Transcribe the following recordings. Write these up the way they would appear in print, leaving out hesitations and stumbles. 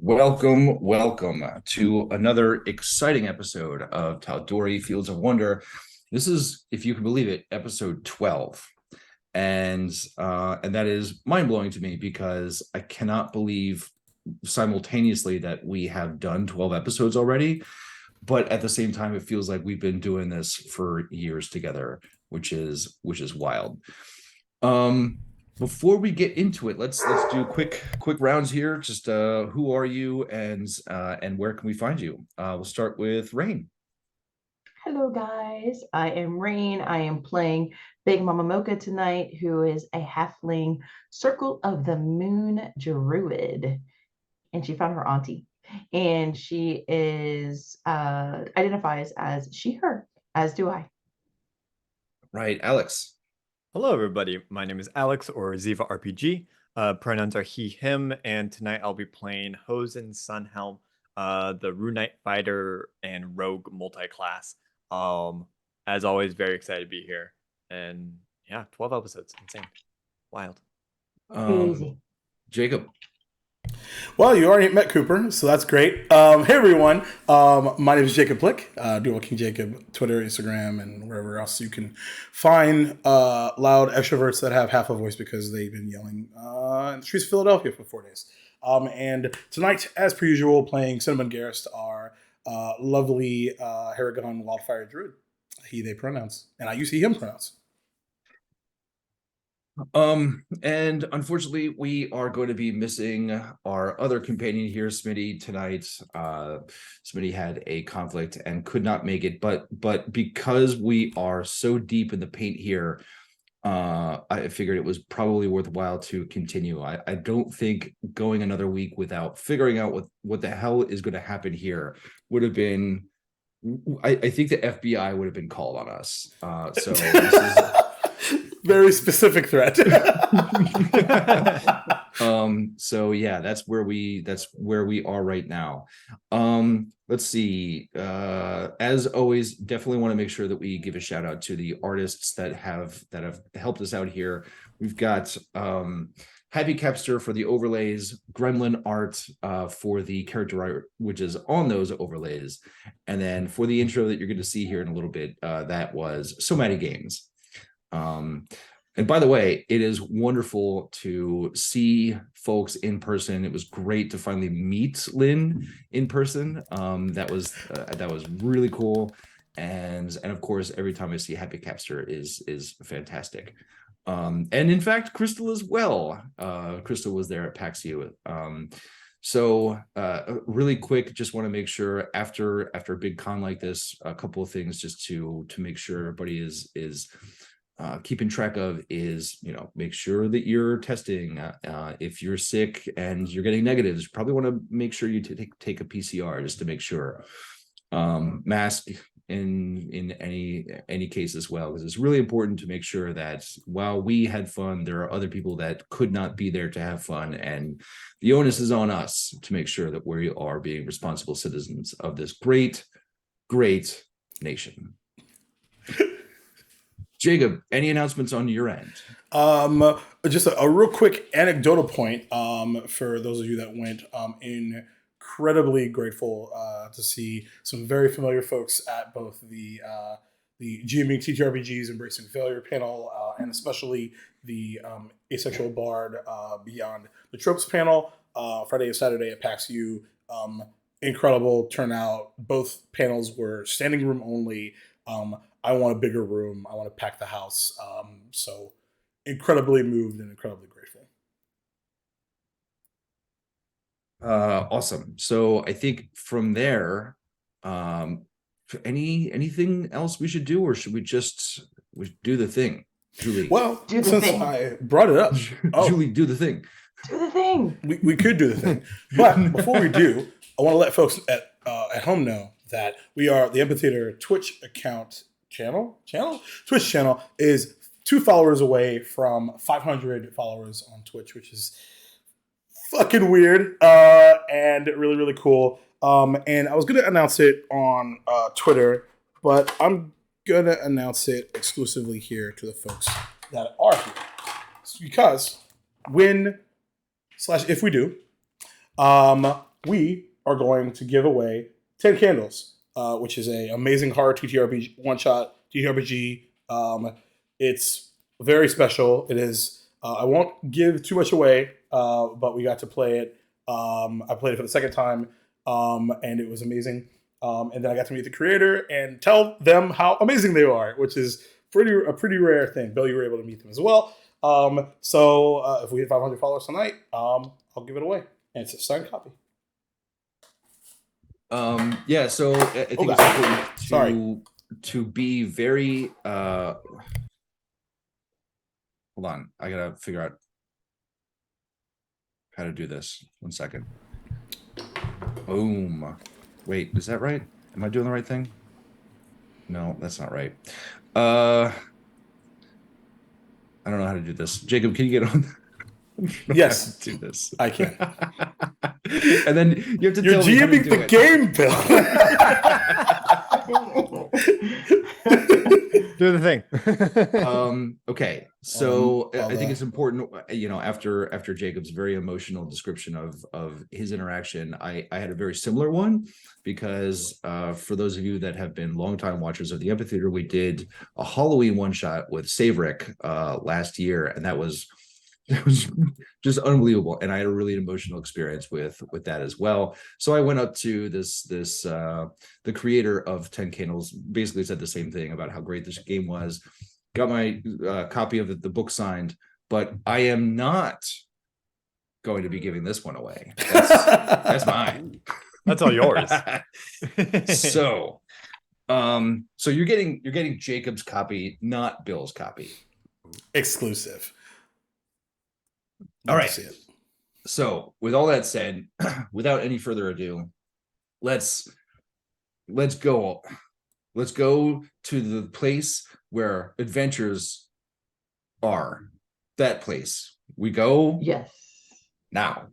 Welcome to another exciting episode of Tal'dorei Fields of Wonder. This is, if you can believe it, episode 12. And that is mind-blowing to me because I cannot believe simultaneously that we have done 12 episodes already. But at the same time, it feels like we've been doing this for years together, which is wild. Um, Before we get into it, let's do quick rounds here. Just who are you and where can we find you? We'll start with Rain. Hello, guys. I am Rain. I am playing Big Mama Mocha tonight, who is a halfling Circle of the Moon druid. And she found her auntie. And she is identifies as she, her, as do I. Right, Alex. Hello, everybody. My name is Alex, or Ziva RPG. Pronouns are he, him, and tonight I'll be playing Hosen Sunhelm, the Runite Fighter and Rogue multi-class. As always, very excited to be here. And yeah, 12 episodes. Insane. Wild. Crazy. Jacob. Well, you already met Cooper, so that's great. Hey, everyone. My name is Jacob Blick, Dual King Jacob, Twitter, Instagram, and wherever else you can find loud extroverts that have half a voice because they've been yelling in the streets of Philadelphia for 4 days. And tonight, as per usual, playing Cinnamon Garrist, our lovely Haragon Wildfire Druid. He, they pronouns. And I use he, him pronouns. And unfortunately, we are going to be missing our other companion here, Smitty, tonight. Smitty had a conflict and could not make it, but because we are so deep in the paint here, I figured it was probably worthwhile to continue. I don't think going another week without figuring out what the hell is going to happen here would have been. I think the FBI would have been called on us. So this is. Very specific threat. So yeah, that's where we are right now. Let's see. As always, definitely want to make sure that we give a shout out to the artists that have helped us out here. We've got Happy Capster for the overlays, Gremlin Art for the character art, which is on those overlays, and then for the intro that you're going to see here in a little bit, that was So Many Games. And by the way, it is wonderful to see folks in person. It was great to finally meet Lynn in person. That was really cool. And of course, every time I see Happy Capster is fantastic. And in fact, Crystal as well. Crystal was there at PAX U. So really quick, just want to make sure after a big con like this, a couple of things just to make sure everybody is keeping track of is, make sure that you're testing. If you're sick and you're getting negatives, you probably want to make sure you take a PCR just to make sure. Mask in any case as well, because it's really important to make sure that while we had fun, there are other people that could not be there to have fun, and the onus is on us to make sure that we are being responsible citizens of this great nation. Jacob, any announcements on your end? Just a real quick anecdotal point for those of you that went. Incredibly grateful to see some very familiar folks at both the GMing TTRPGs Embracing Failure panel and especially the Asexual Bard Beyond the Tropes panel Friday and Saturday at PAX U. Incredible turnout. Both panels were standing room only. I want a bigger room. I want to pack the house. So incredibly moved and incredibly grateful. Awesome. So I think from there, anything else we should do, or should we do the thing, Julie? Well, since I brought it up, Julie, do the thing. Do the thing. We could do the thing, but before we do, I want to let folks at home know that we are the Amphitheater Twitch account Twitch channel is 2 followers away from 500 followers on Twitch, which is fucking weird and really, really cool. And I was going to announce it on Twitter, but I'm going to announce it exclusively here to the folks that are here. It's because if we do, we are going to give away 10 Candles, which is a amazing horror TTRPG, one-shot TTRPG. It's very special. It is, I won't give too much away, but we got to play it. I played it for the second time, and it was amazing. And then I got to meet the creator and tell them how amazing they are, which is a pretty rare thing. Bill, you were able to meet them as well. So if we hit 500 followers tonight, I'll give it away, and it's a signed copy. Yeah, so I think it's important to be very hold on, I gotta figure out how to do this. 1 second. Boom. Wait, is that right? Am I doing the right thing? No, that's not right. I don't know how to do this. Jacob, can you get on? Yes, do this. I can. And then you have to You're tell me how to GMing do the it. game, Bill. Do the thing. Okay, so I'll, I think it's important, after Jacob's very emotional description of his interaction, I had a very similar one, because for those of you that have been longtime watchers of the amphitheater, we did a Halloween one shot with Saverick last year, and that was just unbelievable, and I had a really emotional experience with that as well. So I went up to the creator of 10 Candles, basically said the same thing about how great this game was, got my copy of the book signed, but I am not going to be giving this one away. That's mine. That's all yours. So you're getting Jacob's copy, not Bill's copy. Exclusive. All Love right. to see it. So with all that said, without any further ado, let's go to the place where adventures are. That place. We go Yes. now.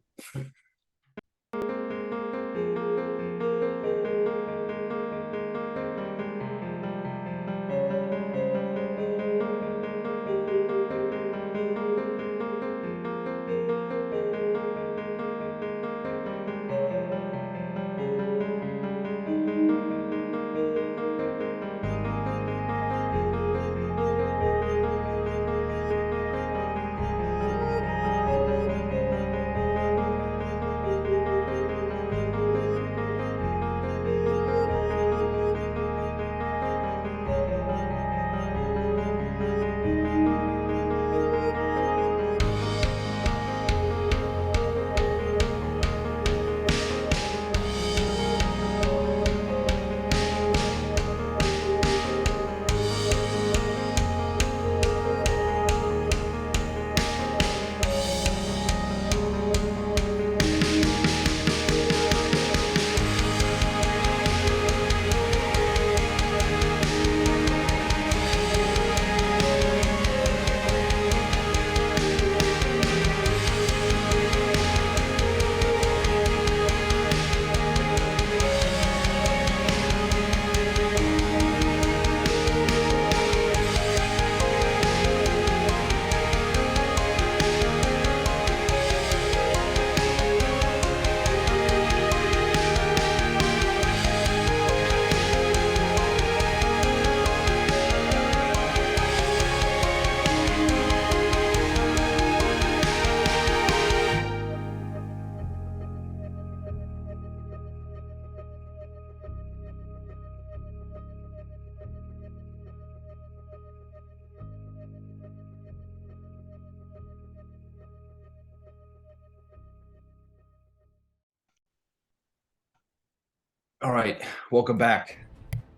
All right, welcome back.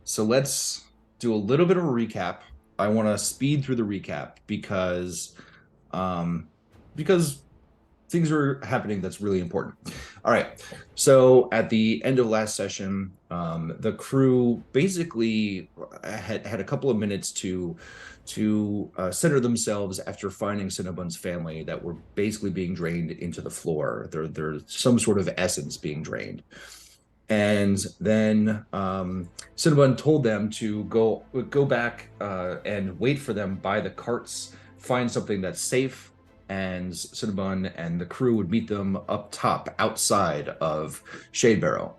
So let's do a little bit of a recap. I want to speed through the recap because things are happening that's really important. All right, so at the end of last session, the crew basically had a couple of minutes to center themselves after finding Cinnabon's family that were basically being drained into the floor. There's some sort of essence being drained. And then Cinnabon told them to go back and wait for them by the carts, find something that's safe, and Cinnabon and the crew would meet them up top outside of Shadebarrow.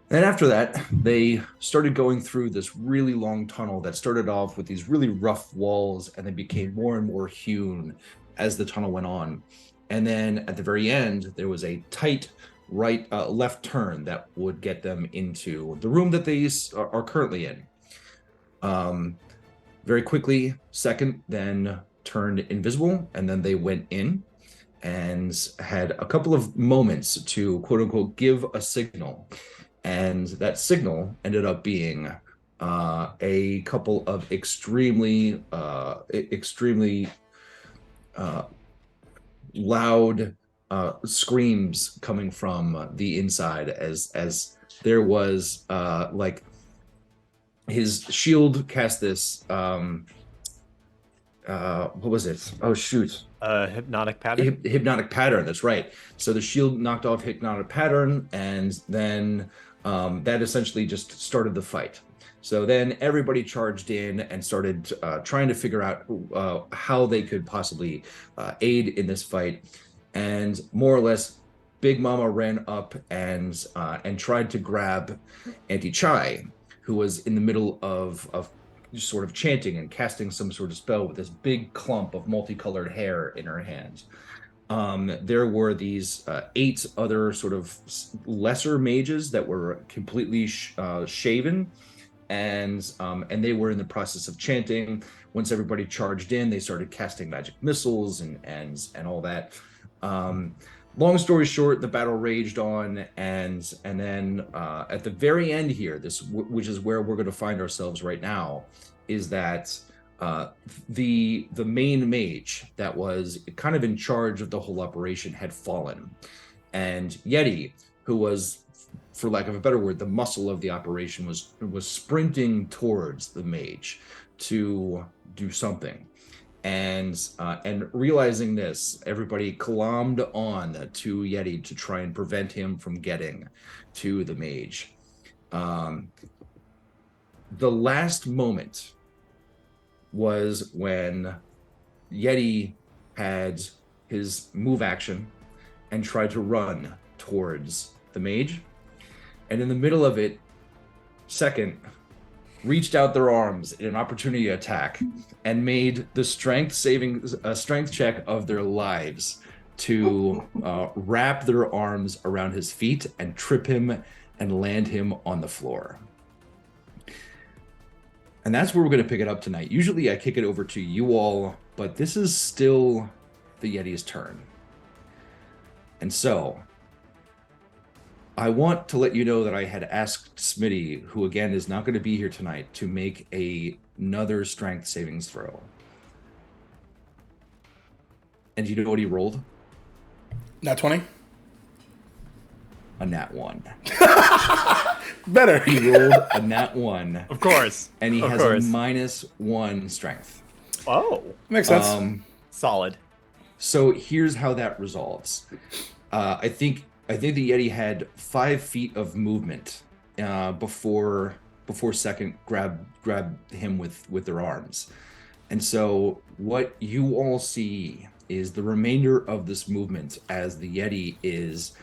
And after that, they started going through this really long tunnel that started off with these really rough walls, and they became more and more hewn as the tunnel went on. And then at the very end, there was a tight left turn that would get them into the room that they are currently in. Very quickly, Second then turned invisible, and then they went in and had a couple of moments to quote unquote give a signal. And that signal ended up being a couple of extremely loud screams coming from the inside as there was like his shield cast this what was it? Oh shoot. Hypnotic pattern. Hypnotic pattern, that's right. So the shield knocked off hypnotic pattern, and then that essentially just started the fight. So then everybody charged in and started trying to figure out how they could possibly aid in this fight. And more or less, Big Mama ran up and tried to grab Auntie Chai, who was in the middle of just sort of chanting and casting some sort of spell with this big clump of multicolored hair in her hand. There were these 8 other sort of lesser mages that were completely shaven, and they were in the process of chanting. Once everybody charged in, they started casting magic missiles and all that. Long story short, the battle raged on, and then at the very end here, which is where we're going to find ourselves right now, is that the main mage that was kind of in charge of the whole operation had fallen, and Yeti, who was, for lack of a better word, the muscle of the operation, was sprinting towards the mage to do something. And realizing this, everybody clommed on to Yeti to try and prevent him from getting to the mage. The last moment was when Yeti had his move action and tried to run towards the mage. And in the middle of it, Second reached out their arms in an opportunity attack and made the strength check of their lives to wrap their arms around his feet and trip him and land him on the floor. And that's where we're going to pick it up tonight. Usually I kick it over to you all, but this is still the Yeti's turn. And so I want to let you know that I had asked Smitty, who again is not going to be here tonight, to make another strength savings throw. And do you know what he rolled? Nat 20? A nat 1. Better. He rolled a nat 1. Of course. And he has course. a -1 strength. Oh, Makes sense. solid. So here's how that resolves. I think the Yeti had 5 feet of movement before Second grabbed him with their arms. And so what you all see is the remainder of this movement as the Yeti is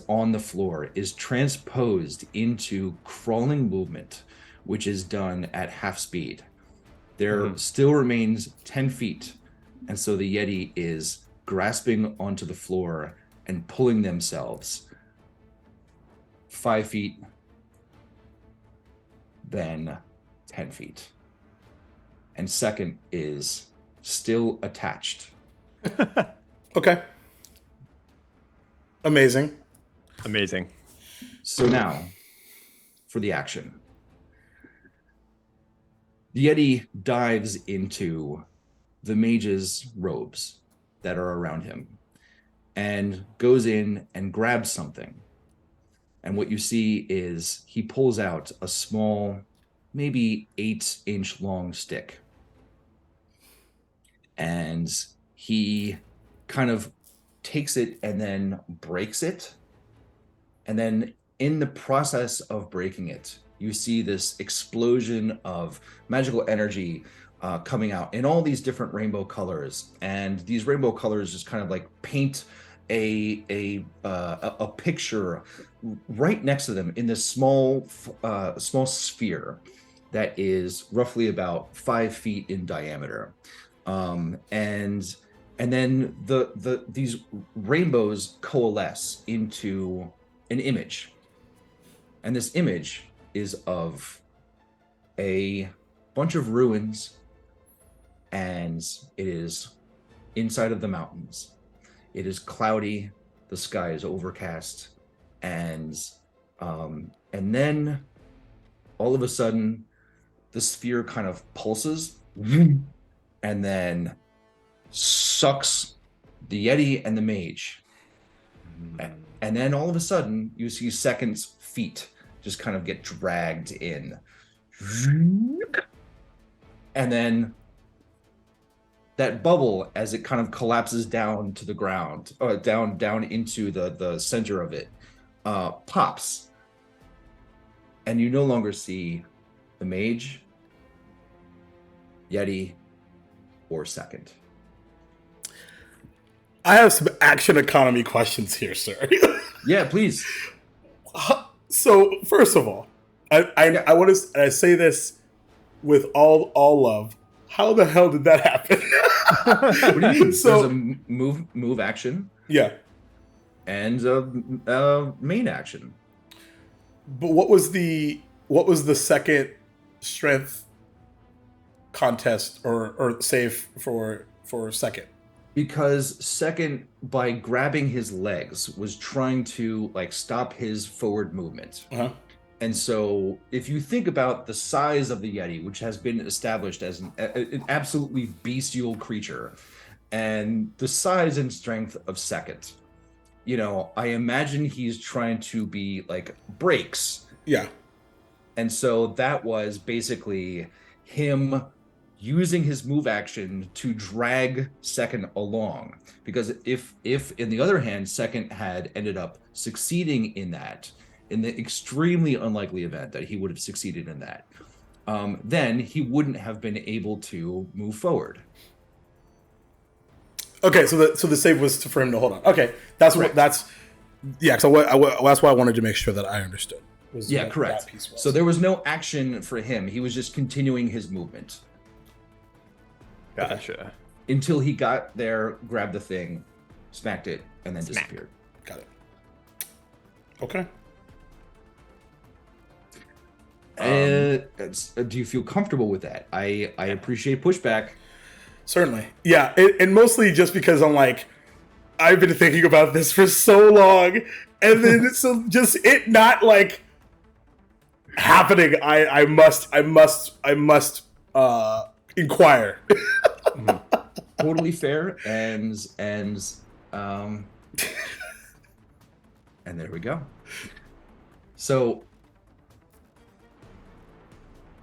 on the floor is transposed into crawling movement, which is done at half speed. There still remains 10 feet. And so the Yeti is grasping onto the floor and pulling themselves 5 feet, then 10 feet. And Second is still attached. Okay. Amazing. Amazing. So now, for the action. The Yeti dives into the mage's robes that are around him and goes in and grabs something. And what you see is he pulls out a small, maybe 8-inch long stick. And he kind of takes it and then breaks it. And then in the process of breaking it, you see this explosion of magical energy coming out in all these different rainbow colors, and these rainbow colors just kind of like paint a picture right next to them in this small sphere that is roughly about 5 feet in diameter, and then these rainbows coalesce into an image, and this image is of a bunch of ruins, and it is inside of the mountains. It is cloudy, the sky is overcast, and then all of a sudden the sphere kind of pulses and then sucks the Yeti and the mage. And then all of a sudden you see Second's feet just kind of get dragged in. And then that bubble, as it kind of collapses down to the ground, down into the center of it, pops, and you no longer see the mage, Yeti, or Second. I have some action economy questions here, sir. Yeah, please. So first of all, I want to, and I say this with all love. How the hell did that happen? What do you mean? So, there's a move action yeah, and a main action. but what was the second strength contest or save for Second? Because Second, by grabbing his legs, was trying to like stop his forward movement. Uh-huh. And so if you think about the size of the Yeti, which has been established as an absolutely bestial creature, and the size and strength of Second, you know, I imagine he's trying to be like brakes. Yeah. And so that was basically him using his move action to drag Second along. Because if in the other hand, Second had ended up succeeding in that, in the extremely unlikely event that he would have succeeded in that, then he wouldn't have been able to move forward. Okay, so the save was for him to hold on. Okay, that's Correct. what that's. Yeah, so that's why I wanted to make sure that I understood. Yeah, correct. That piece was. So there was no action for him. He was just continuing his movement Gotcha. until he got there, grabbed the thing, smacked it, and then Smack. disappeared. Got it. Okay. Do you feel comfortable with that? I appreciate pushback. Certainly. Yeah, and mostly just because I'm like, I've been thinking about this for so long, and then so just it not like happening. I must inquire. Totally fair, and there we go. So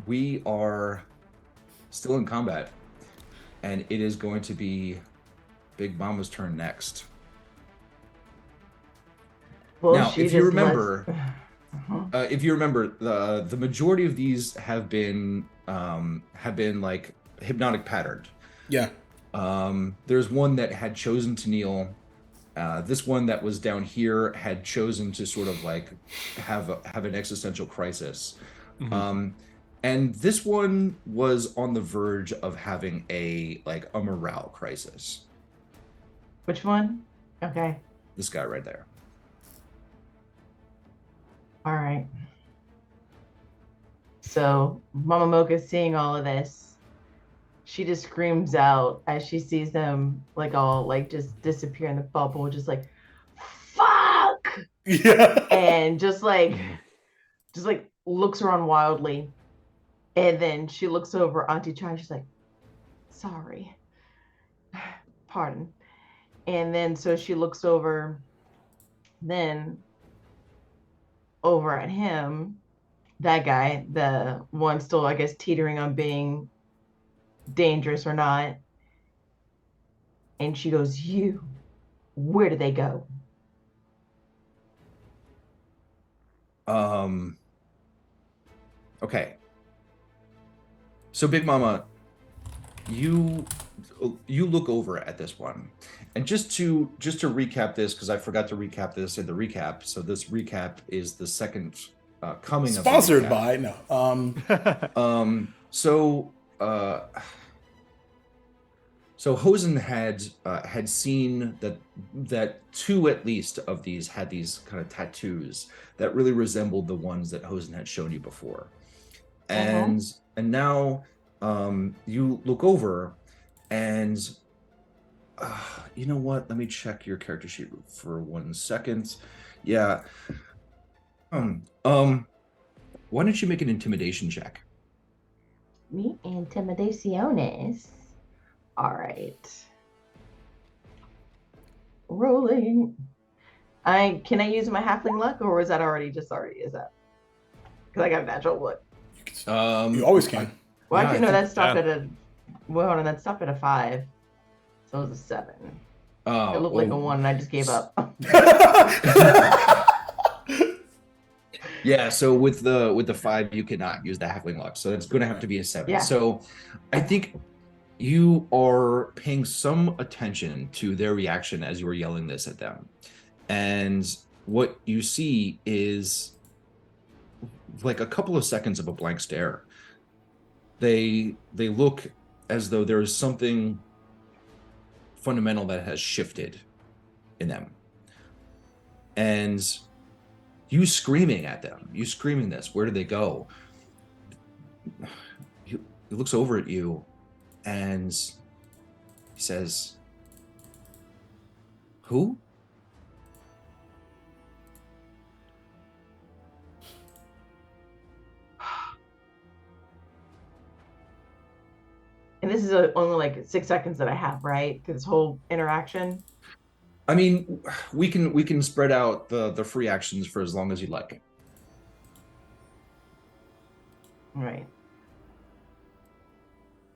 we are still in combat, and it is going to be Big Mama's turn next. Well, Now, she if you just remember, lets- the majority of these have been like hypnotic patterned. Yeah. There's one that had chosen to kneel. This one that was down here had chosen to sort of like have an existential crisis. Mm-hmm. And this one was on the verge of having a morale crisis. Which one? Okay. This guy right there. All right. So Mama Mocha's seeing all of this. She just screams out as she sees them like all like just disappear in the bubble, just like fuck, Yeah. and just like looks around wildly. And then she looks over Auntie Chai. She's like, sorry. Pardon. And then so she looks over then over at him, that guy, the one still, I guess, teetering on being dangerous or not. And she goes, you, where did they go? Okay. So Big Mama, you look over at this one, and just to recap this, because I forgot to recap this in the recap. So this recap is the second coming Sponsored of the recap. by no. So Hosen had seen that two at least of these had these kind of tattoos that really resembled the ones that Hosen had shown you before, and now you look over, and you know what? Let me check your character sheet for 1 second. Yeah. Why don't you make an intimidation check? Me intimidaciones. All right. Rolling. Can I use my halfling luck, or was that already is that? Because I got a natural luck. You always can. Well, yeah, actually, I no, think- that stopped at a. Well, hold on, that stopped at a 5. So it was a 7. It looked like a 1, and I just gave up. Yeah, so with the 5, you cannot use the halfling luck, so it's going to have to be a 7. Yeah. So, I think you are paying some attention to their reaction as you were yelling this at them, and what you see is like a couple of seconds of a blank stare. They look as though there is something fundamental that has shifted in them, and you screaming at them, you screaming this, where do they go? He looks over at you and he says, who? And this is only like 6 seconds that I have, right? This whole interaction. I mean, we can spread out the free actions for as long as you like. Right.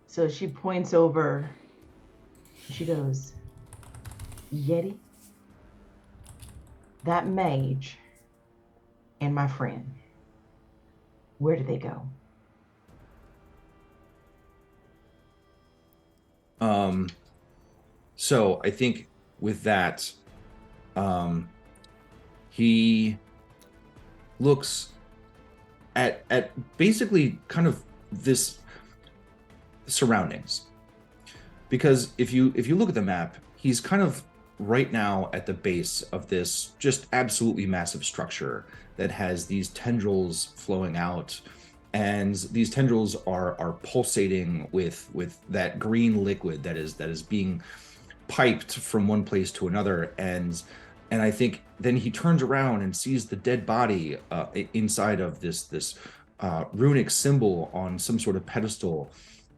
So she points over. She goes, Yeti, that mage, and my friend, where did they go? So I think with that, he looks at basically kind of this surroundings, because if you look at the map, he's kind of right now at the base of this just absolutely massive structure that has these tendrils flowing out, and these tendrils are pulsating with that green liquid that is being piped from one place to another, and I think then he turns around and sees the dead body inside of this runic symbol on some sort of pedestal,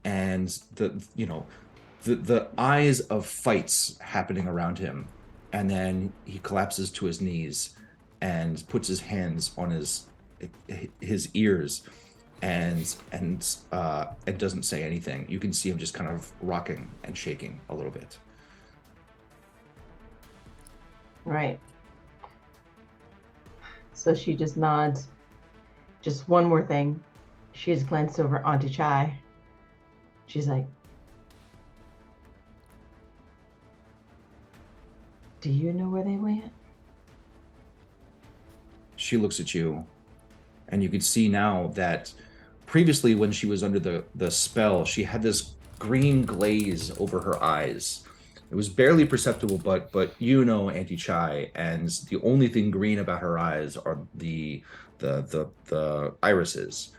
and the eyes of fights happening around him, and then he collapses to his knees and puts his hands on his ears and doesn't say anything. You can see him just kind of rocking and shaking a little bit. Right. So she just nods. Just one more thing. She just glanced over at Auntie Chai. She's like, do you know where they went? She looks at you, and you can see now that previously when she was under the spell, she had this green glaze over her eyes. It was barely perceptible, but you know, Auntie Chai, and the only thing green about her eyes are the irises.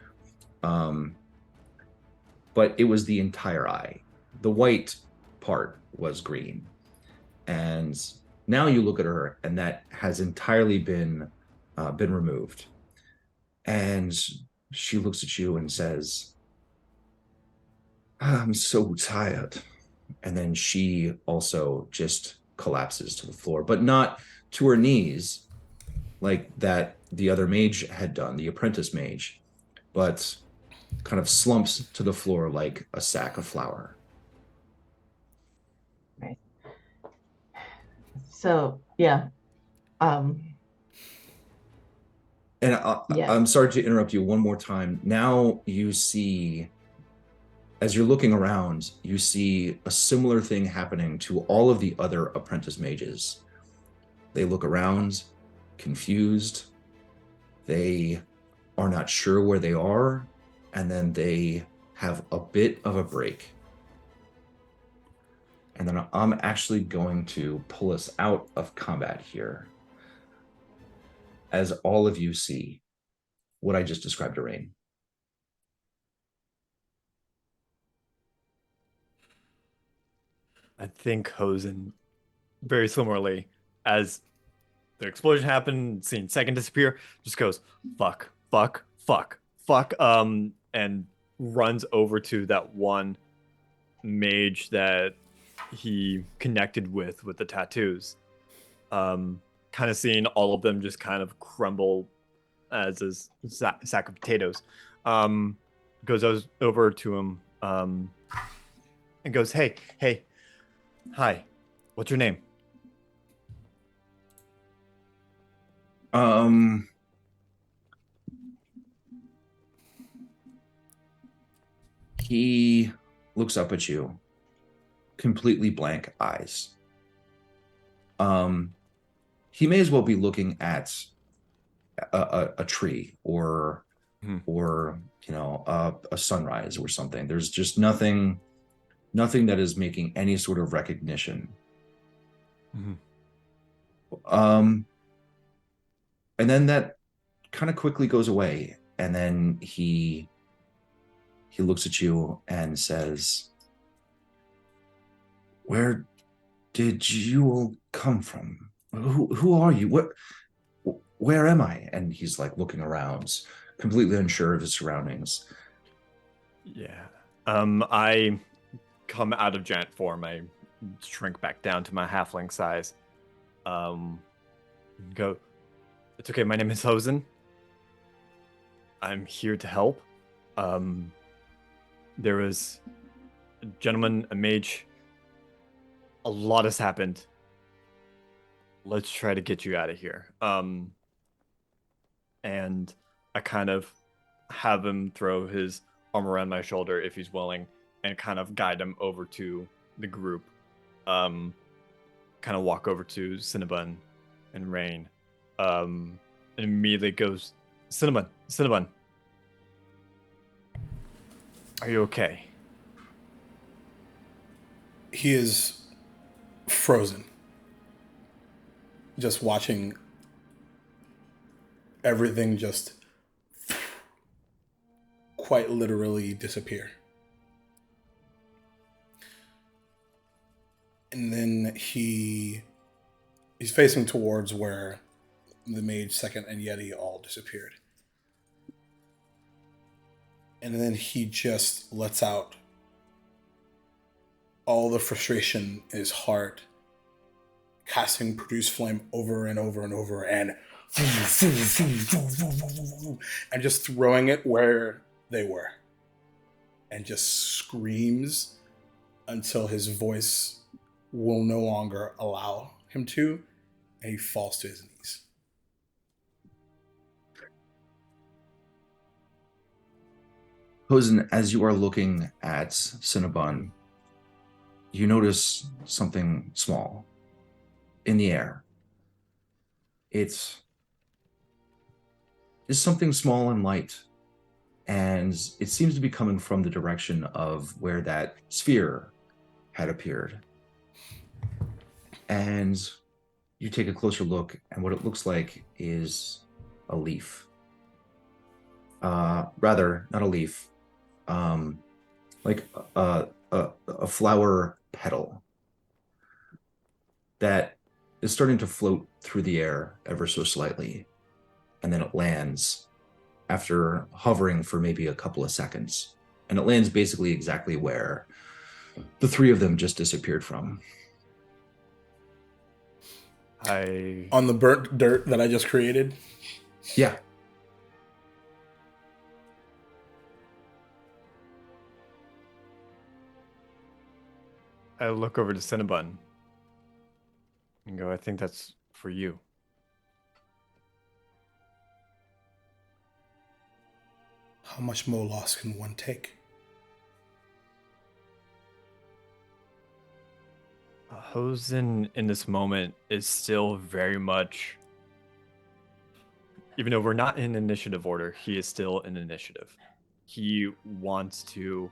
But it was the entire eye. The white part was green. And now you look at her, and that has entirely been removed. And she looks at you and says, I'm so tired. And then she also just collapses to the floor, but not to her knees like that the other mage had done, the apprentice mage, but kind of slumps to the floor like a sack of flour. Right. So, yeah. And Yeah. I'm sorry to interrupt you one more time. Now you see as you're looking around, you see a similar thing happening to all of the other apprentice mages. They look around, confused. They are not sure where they are, and then they have a bit of a break. And then I'm actually going to pull us out of combat here, as all of you see what I just described to Rain. I think Hosen, very similarly, as the explosion happened, seeing second disappear, just goes, fuck, fuck, fuck, fuck, and runs over to that one mage that he connected with the tattoos. Kind of seeing all of them just kind of crumble as a sack of potatoes. Goes over to him, and goes, hey, hi, what's your name? He looks up at you, completely blank eyes. He may as well be looking at a tree or a sunrise or something. There's just nothing that is making any sort of recognition. And then that kind of quickly goes away, and then he looks at you and says, where did you all come from? Who are you? Where am I? And he's like looking around, completely unsure of his surroundings. Yeah. I come out of giant form. I shrink back down to my halfling size. Go, it's okay, my name is Hosen. I'm here to help. There was a gentleman, a mage. A lot has happened. Let's try to get you out of here. And I kind of have him throw his arm around my shoulder if he's willing, and kind of guide him over to the group. Kind of walk over to Cinnabon and Rain. And immediately goes, Cinnabon. Are you okay? He is frozen, just watching everything just quite literally disappear. And then he's facing towards where the mage, second, and Yeti all disappeared. And then he just lets out all the frustration in his heart, casting Produce Flame over and over and over, and just throwing it where they were. And just screams until his voice will no longer allow him to, and he falls to his knees. Hosen, as you are looking at Cinnabon, you notice something small in the air. It's something small and light, and it seems to be coming from the direction of where that sphere had appeared. And you take a closer look, and what it looks like is a leaf. Rather, not a leaf, like a flower petal that is starting to float through the air ever so slightly, and then it lands after hovering for maybe a couple of seconds, and it lands basically exactly where the three of them just disappeared from. On the burnt dirt that I just created? Yeah. I look over to Cinnabon and go, I think that's for you. How much more loss can one take? Hosen in this moment is still very much, even though we're not in initiative order, he is still in initiative. He wants to,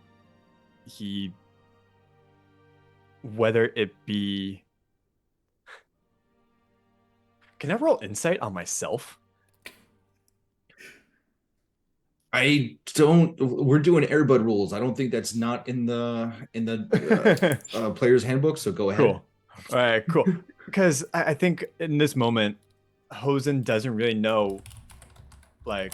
whether it be, can I roll insight on myself? I don't. We're doing Airbud rules. I don't think that's not in the player's handbook. So go ahead. Cool. All right, cool. Because I think in this moment, Hosen doesn't really know, like,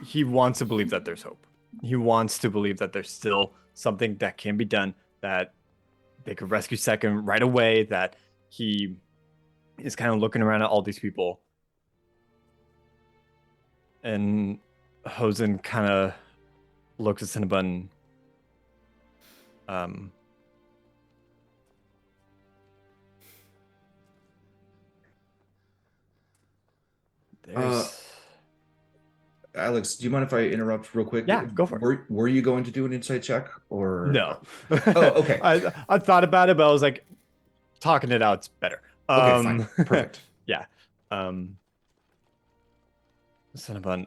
he wants to believe that there's hope. He wants to believe that there's still something that can be done, that they could rescue Second right away, that he is kind of looking around at all these people. And Hosen kind of looks at Cinnabon. There's... Alex, do you mind if I interrupt real quick? Yeah, go for it. Were you going to do an insight check or No. Oh, okay. I thought about it, but I was like, talking it out's better. Okay, fine. Perfect. Yeah. Cinnabon.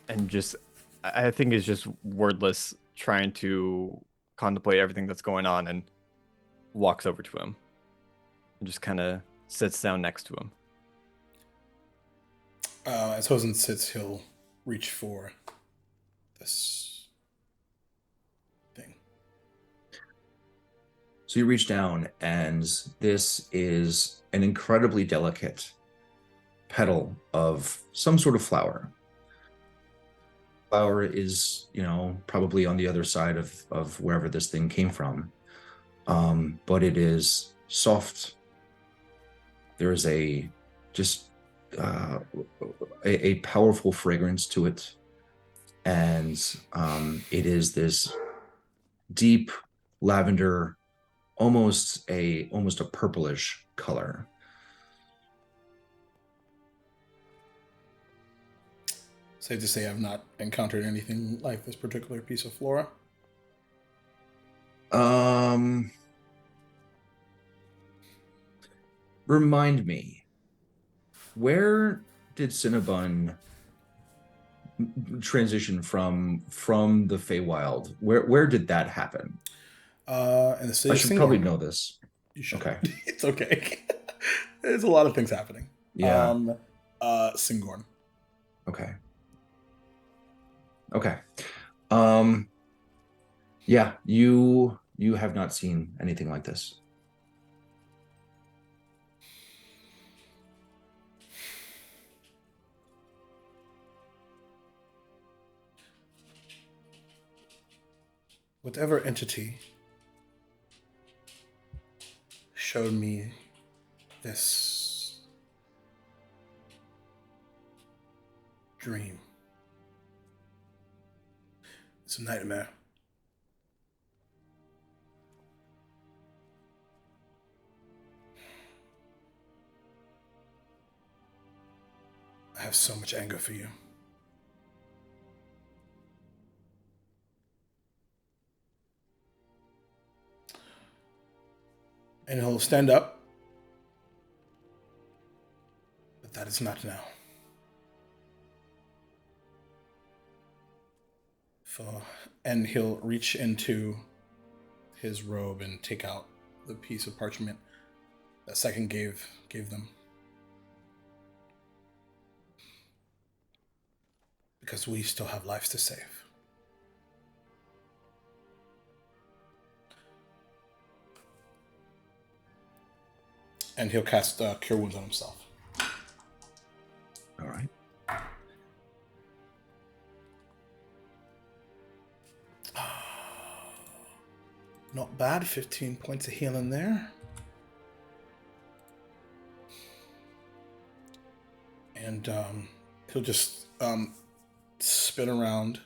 And just, I think is just wordless, trying to contemplate everything that's going on, and walks over to him and just kind of sits down next to him. As Hosen sits, he'll reach for this thing. So you reach down, and this is an incredibly delicate petal of some sort of flower. Flower is, probably on the other side of wherever this thing came from. But it is soft. There is a powerful fragrance to it. And it is this deep lavender, almost a purplish color. Safe to say I've not encountered anything like this particular piece of flora. Remind me, where did Cinnabon transition from the Feywild? Where did that happen? In the city I of should Singor. probably know this. You should. Okay. It's okay. There's a lot of things happening. Yeah. Singorn. Okay. Yeah, you have not seen anything like this. Whatever entity showed me this dream, it's a nightmare. I have so much anger for you. And he'll stand up. But that is not now. And he'll reach into his robe and take out the piece of parchment that Second gave them. Because we still have lives to save. And he'll cast Cure Wounds on himself. All right. Not bad. 15 points of healing there. And he'll just spin around.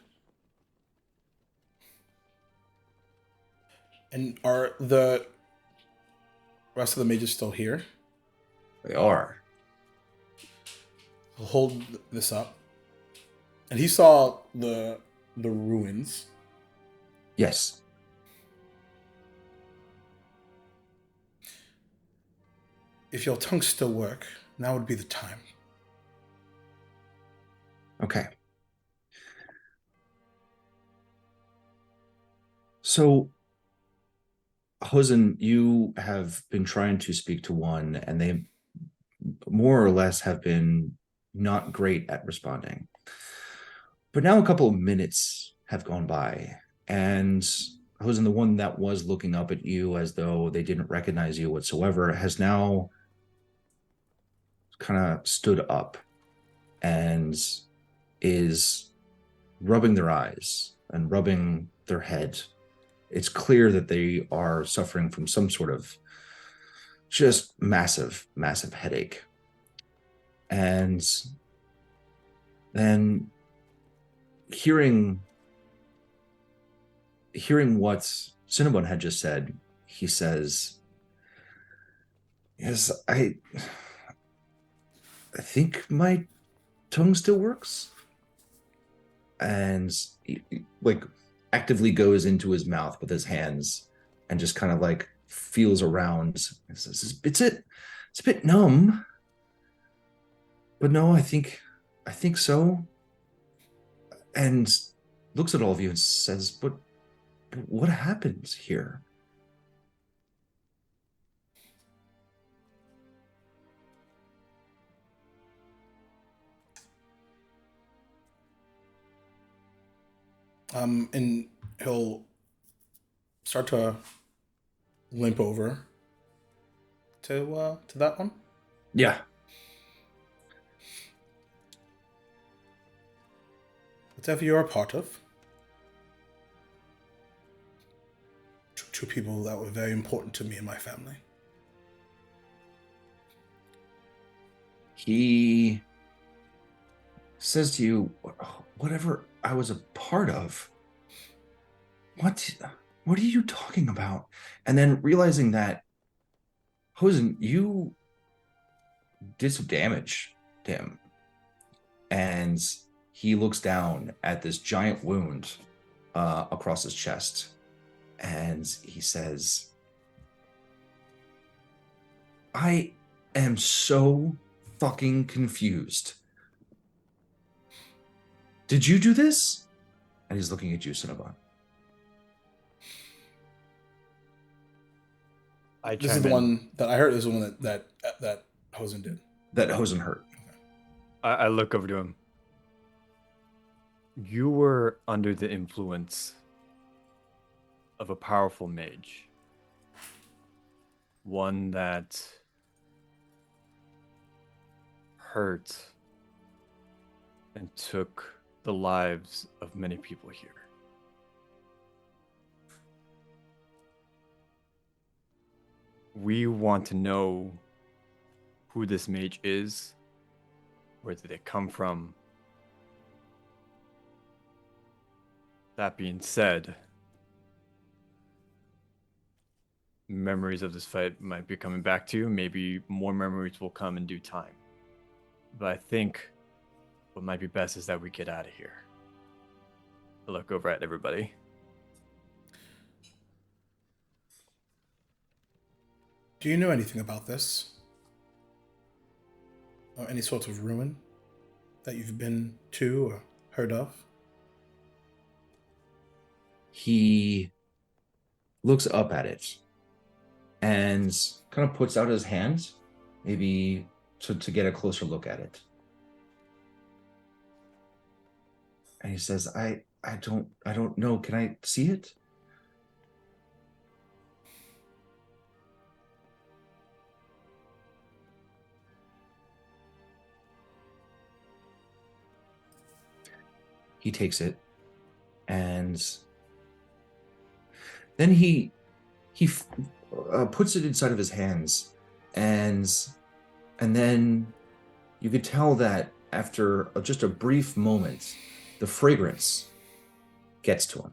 And are the rest of the mages still here? They are. He'll hold this up. And he saw the the ruins. Yes. If your tongues still work, now would be the time. Okay. So, Hosen, you have been trying to speak to one, and they more or less have been not great at responding. But now a couple of minutes have gone by, and Hosen, the one that was looking up at you as though they didn't recognize you whatsoever, has now kind of stood up and is rubbing their eyes and rubbing their head. It's clear that they are suffering from some sort of just massive, massive headache. And then hearing what Cinnabon had just said, he says, yes, I think my tongue still works. And he, like, actively goes into his mouth with his hands and just kind of like feels around. He says, it's a bit numb. But no, I think so. And looks at all of you and says, but what happened here? And he'll start to limp over to that one. Yeah. Whatever you're a part of. Two people that were very important to me and my family. He says to you, whatever I was a part of. What are you talking about? And then realizing that, Hosen, you did some damage to him. And he looks down at this giant wound across his chest. And he says, I am so fucking confused. Did you do this? And he's looking at you, Cinnabon. This is the one that I heard. This is the one that Hosen did. That Hosen hurt. I look over to him. You were under the influence of a powerful mage. One that hurt and took the lives of many people here. We want to know who this mage is, where did they come from. That being said, memories of this fight might be coming back to you. Maybe more memories will come in due time. But I think what might be best is that we get out of here. I look over at everybody. Do you know anything about this? Or any sort of ruin that you've been to or heard of? He looks up at it and kind of puts out his hand, maybe to get a closer look at it. And he says, I don't know. Can I see it? He takes it, and then he puts it inside of his hands, and then you could tell that after just a brief moment, the fragrance gets to him,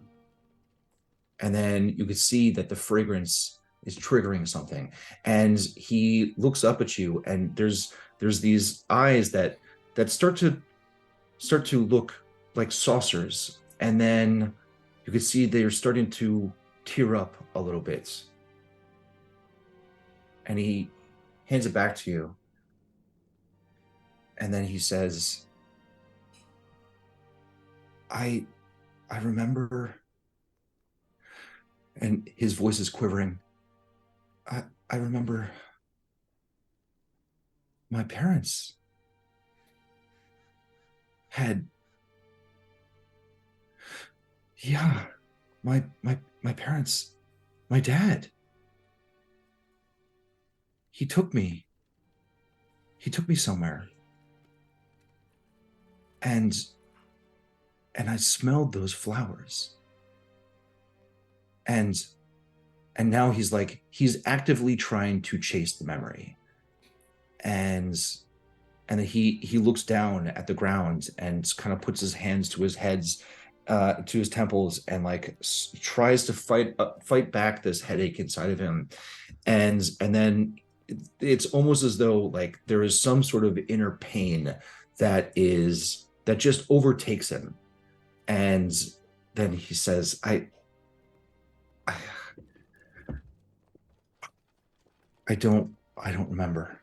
and then you could see that the fragrance is triggering something, and he looks up at you, and there's these eyes that start to look like saucers and then you can see they're starting to tear up a little bit. And he hands it back to you. And then he says, I remember, and his voice is quivering. I remember my parents had, yeah, my parents, my dad. He took me somewhere. And I smelled those flowers. And now he's actively trying to chase the memory. And he looks down at the ground and kind of puts his hands to his to his temples, and like tries to fight back this headache inside of him. And then it's almost as though like there is some sort of inner pain that just overtakes him. And then he says, I don't remember.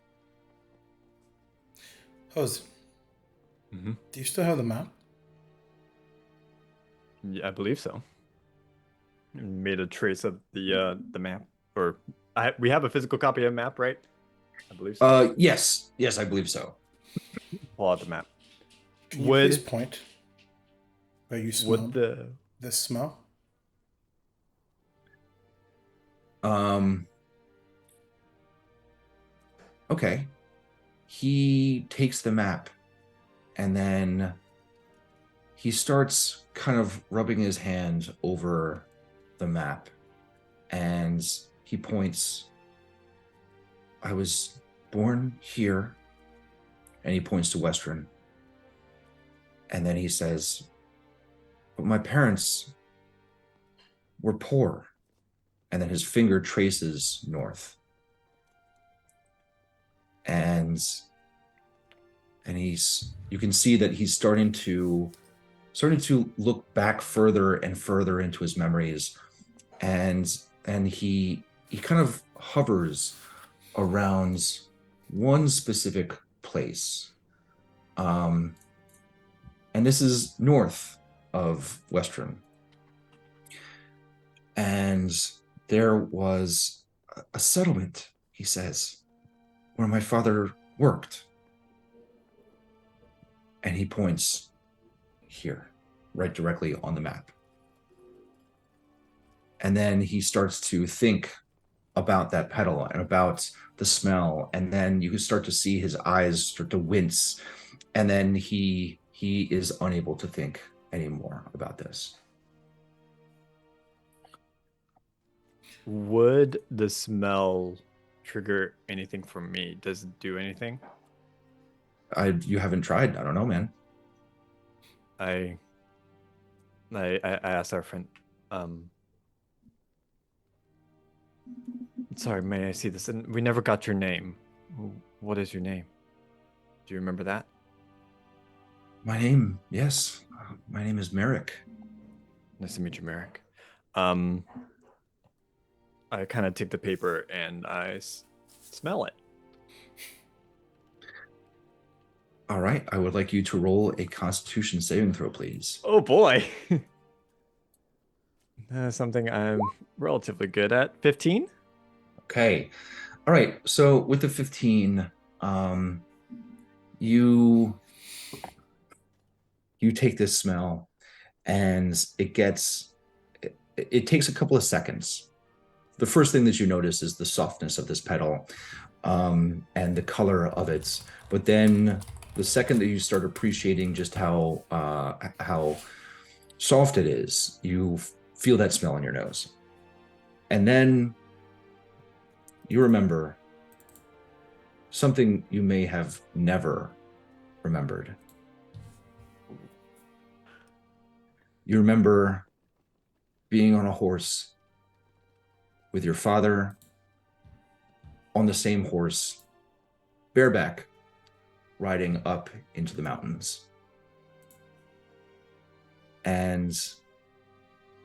Hose, Mm-hmm. do you still have the map? Yeah, I believe so. Made a trace of the map, or we have a physical copy of the map, right? I believe so. Yes, I believe so. Pull out the map. Can you please point where you smelled Would this smell? Okay. He takes the map, and then he starts kind of rubbing his hand over the map, and he points, I was born here, and he points to Western. And then he says, but my parents were poor. And then his finger traces north. And you can see that he's starting to look back further and further into his memories. And he kind of hovers around one specific place. And this is north of Western. And there was a settlement, he says, where my father worked. And he points here, right directly on the map. And then he starts to think about that petal and about the smell. And then you can start to see his eyes start to wince. And then he is unable to think anymore about this. Would the smell trigger anything for me? Does it do anything? You haven't tried. I don't know, man. I asked our friend. Sorry, may I see this? And we never got your name. What is your name? Do you remember that? My name, yes. My name is Merrick. Nice to meet you, Merrick. I kind of take the paper and I smell it. All right. I would like you to roll a Constitution saving throw, please. Oh boy. Something I'm relatively good at. 15? Okay. All right. So with the 15, you take this smell, and it takes a couple of seconds. The first thing that you notice is the softness of this petal, and the color of it. But then the second that you start appreciating just how soft it is, you feel that smell in your nose. And then you remember something you may have never remembered. You remember being on a horse with your father, on the same horse, bareback, riding up into the mountains. and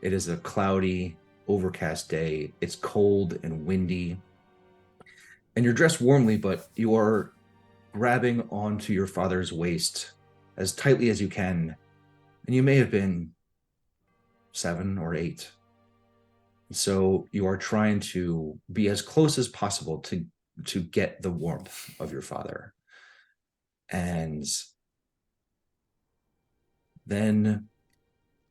it is a cloudy, overcast day. It's cold and windy, and you're dressed warmly, but you are grabbing onto your father's waist as tightly as you can, and you may have been 7 or 8. So you are trying to be as close as possible to get the warmth of your father. And then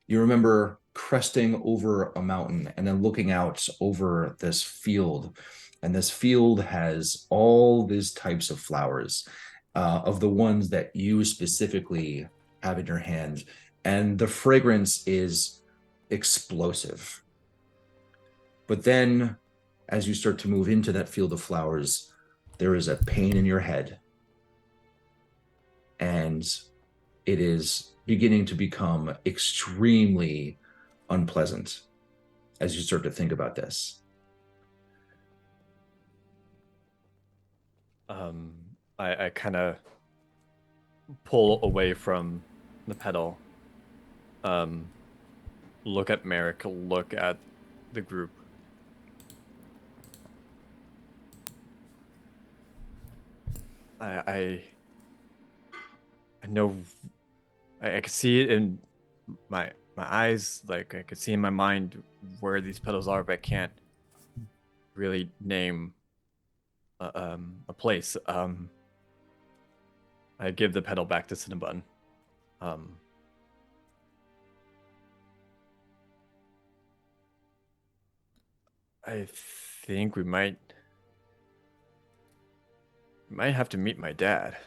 you remember cresting over a mountain and then looking out over this field. And this field has all these types of flowers, of the ones that you specifically have in your hand. And the fragrance is explosive. But then, as you start to move into that field of flowers, there is a pain in your head. And it is beginning to become extremely unpleasant as you start to think about this. I kind of pull away from the pedal, look at Merrick, look at the group. I know, I can see it in my eyes, like I could see in my mind where these pedals are, but I can't really name a place. I give the pedal back to Cinnabon. I think we might have to meet my dad,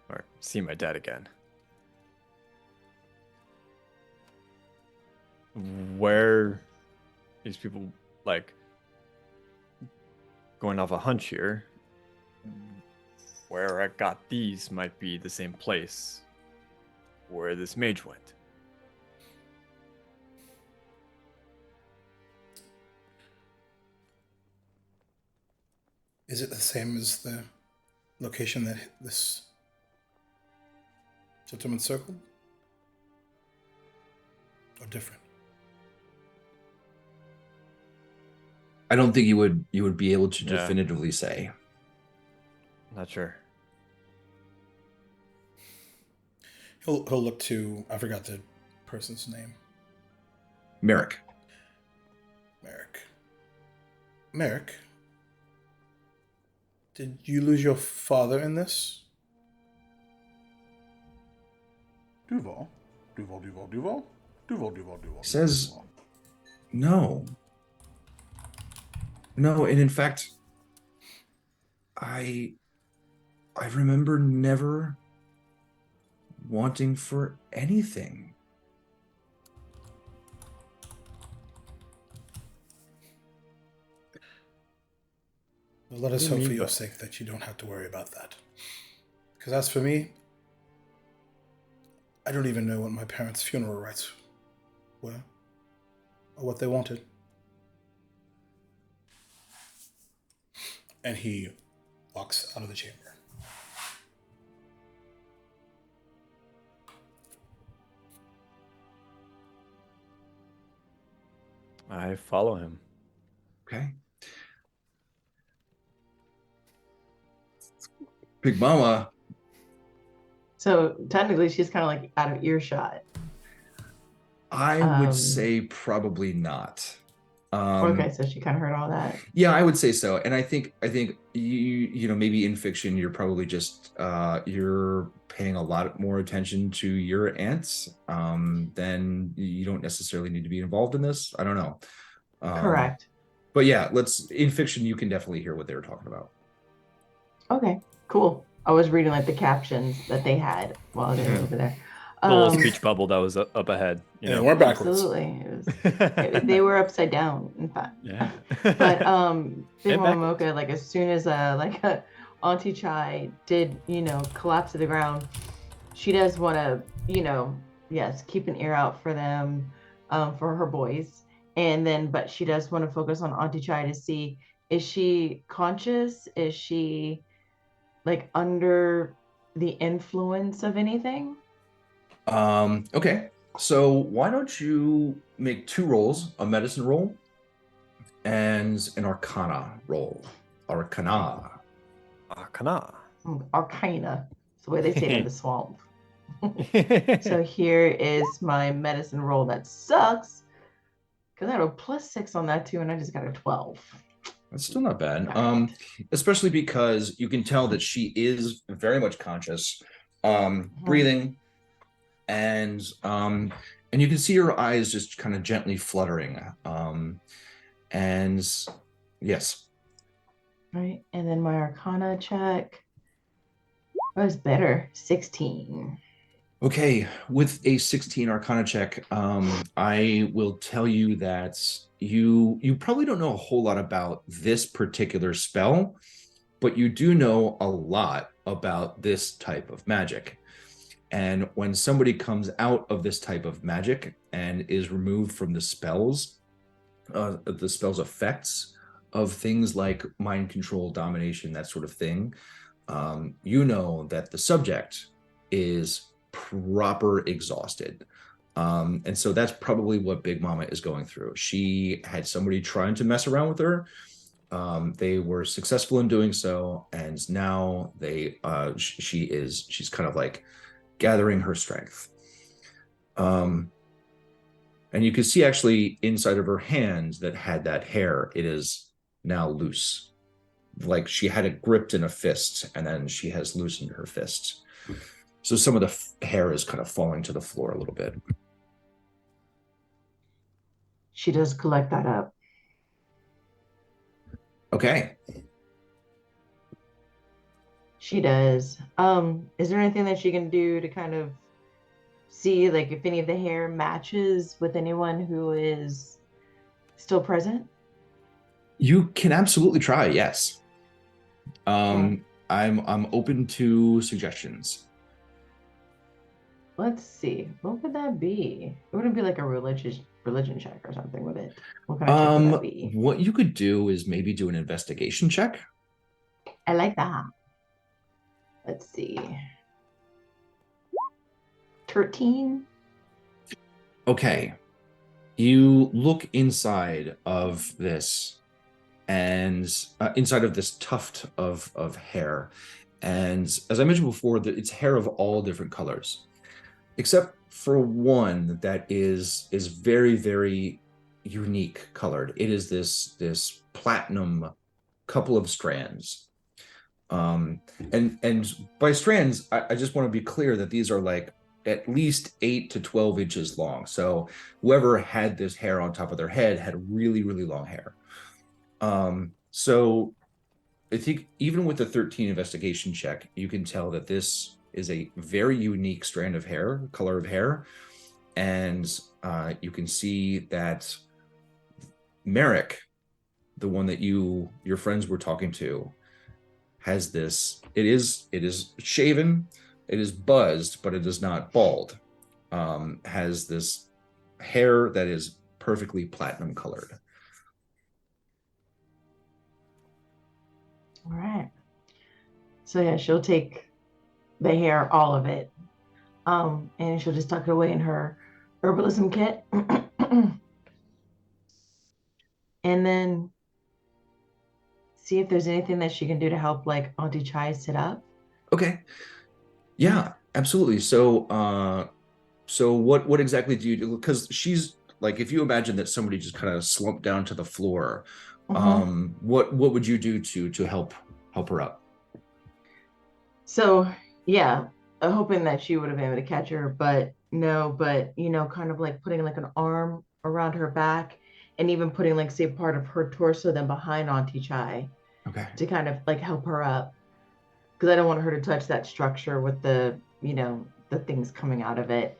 or see my dad again. Where these people, like, going off a hunch here, where I got these might be the same place where this mage went. Is it the same as the location that this gentleman circled? Or different? I don't think you would be able to Yeah. definitively say. Not sure. He'll look to, I forgot the person's name. Merrick. Merrick, did you lose your father in this? Duval. He says no. No, and in fact, I remember never wanting for anything. Well, let us What do you hope for mean your by- sake that you don't have to worry about that. Because as for me, I don't even know what my parents' funeral rites were, or what they wanted. And he walks out of the chamber. I follow him. Okay. Big Mama. So technically, she's kind of like out of earshot. I would say probably not. Okay, so she kind of heard all that. Yeah, I would say so. And I think you know, maybe in fiction you're probably just you're paying a lot more attention to your aunts. Then you don't necessarily need to be involved in this. I don't know. Correct. But yeah, in fiction you can definitely hear what they were talking about. Okay, cool. I was reading like the captions that they had while they were over there. The little speech bubble that was up ahead. You And know? we're backwards. Absolutely. They were upside down, in fact. Yeah. But Big And Mama backwards. Mocha, like as soon as Auntie Chai did, collapse to the ground, she does want to, yes, keep an ear out for them, for her boys. And then, but she does want to focus on Auntie Chai to see, is she conscious? Is she like under the influence of anything? Okay. So why don't you make 2 rolls, a medicine roll and an arcana roll. Arcana. Arcana. Arcana. It's the way they say it in the swamp. So here is my medicine roll that sucks because I had a +6 on that too, and I just got a 12. That's still not bad. All right. Especially because you can tell that she is very much conscious, Mm-hmm. breathing, and you can see her eyes just kind of gently fluttering. And yes. Right. And then my arcana check was better. 16. Okay, with a 16 Arcana check, I will tell you that you probably don't know a whole lot about this particular spell, but you do know a lot about this type of magic. And when somebody comes out of this type of magic and is removed from the spell's effects of things like mind control, domination, that sort of thing, you know that the subject is proper exhausted. And so that's probably what Big Mama is going through. She had somebody trying to mess around with her. They were successful in doing so, and now she's kind of like gathering her strength. And you can see actually inside of her hands that had that hair, it is now loose. Like she had it gripped in a fist, and then she has loosened her fist. So some of the hair is kind of falling to the floor a little bit. She does collect that up. Okay. She does. Is there anything that she can do to kind of see like if any of the hair matches with anyone who is still present? You can absolutely try, yes. Okay. I'm open to suggestions. Let's see. What would that be? It wouldn't be like a religion check or something, would it? What kind of check would that be? What you could do is maybe do an investigation check. I like that. Let's see. 13. Okay. You look inside of this and inside of this tuft of hair. And as I mentioned before, it's hair of all different colors, except for one that is very, very unique colored. It is this platinum couple of strands. And by strands, I just want to be clear that these are like at least 8 to 12 inches long. So whoever had this hair on top of their head had really, really long hair. So I think even with the 13 investigation check, you can tell that this is a very unique strand of hair, color of hair. And you can see that Merrick, the one that your friends were talking to, has this. It is shaven, it is buzzed, but it is not bald. Has this hair that is perfectly platinum colored. All right. So yeah, she'll take the hair, all of it, and she'll just tuck it away in her herbalism kit, and then see if there's anything that she can do to help, like Auntie Chai sit up. Okay. Yeah, absolutely. So, so what exactly do you do? Because she's like, if you imagine that somebody just kind of slumped down to the floor, what would you do to help her up? So yeah, hoping that she would have been able to catch her, but no, but kind of like putting like an arm around her back and even putting like say part of her torso then behind Auntie Chai Okay. to kind of like help her up. Because I don't want her to touch that structure with the things coming out of it.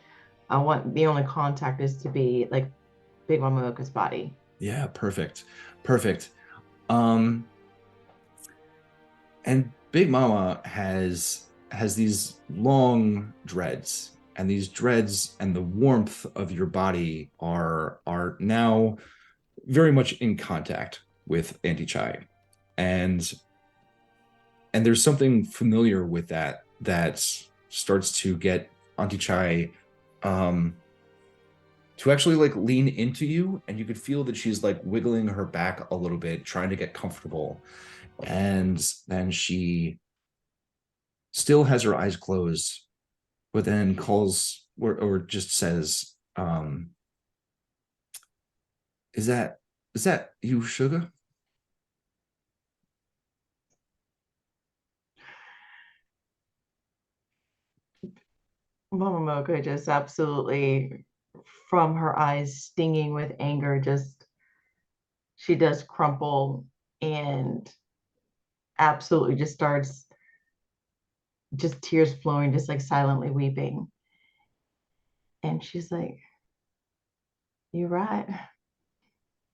I want the only contact is to be like Big Mama Mocha's body. Yeah, perfect. And Big Mama has these long dreads, and these dreads and the warmth of your body are now very much in contact with Auntie Chai. And there's something familiar with that starts to get Auntie Chai to actually like lean into you, and you could feel that she's like wiggling her back a little bit, trying to get comfortable. And then she still has her eyes closed, but then calls or just says, is that you, Sugar? Mama Mocha just absolutely, from her eyes stinging with anger, just she does crumple and absolutely just starts, just tears flowing, just like silently weeping. And she's like, "You're right.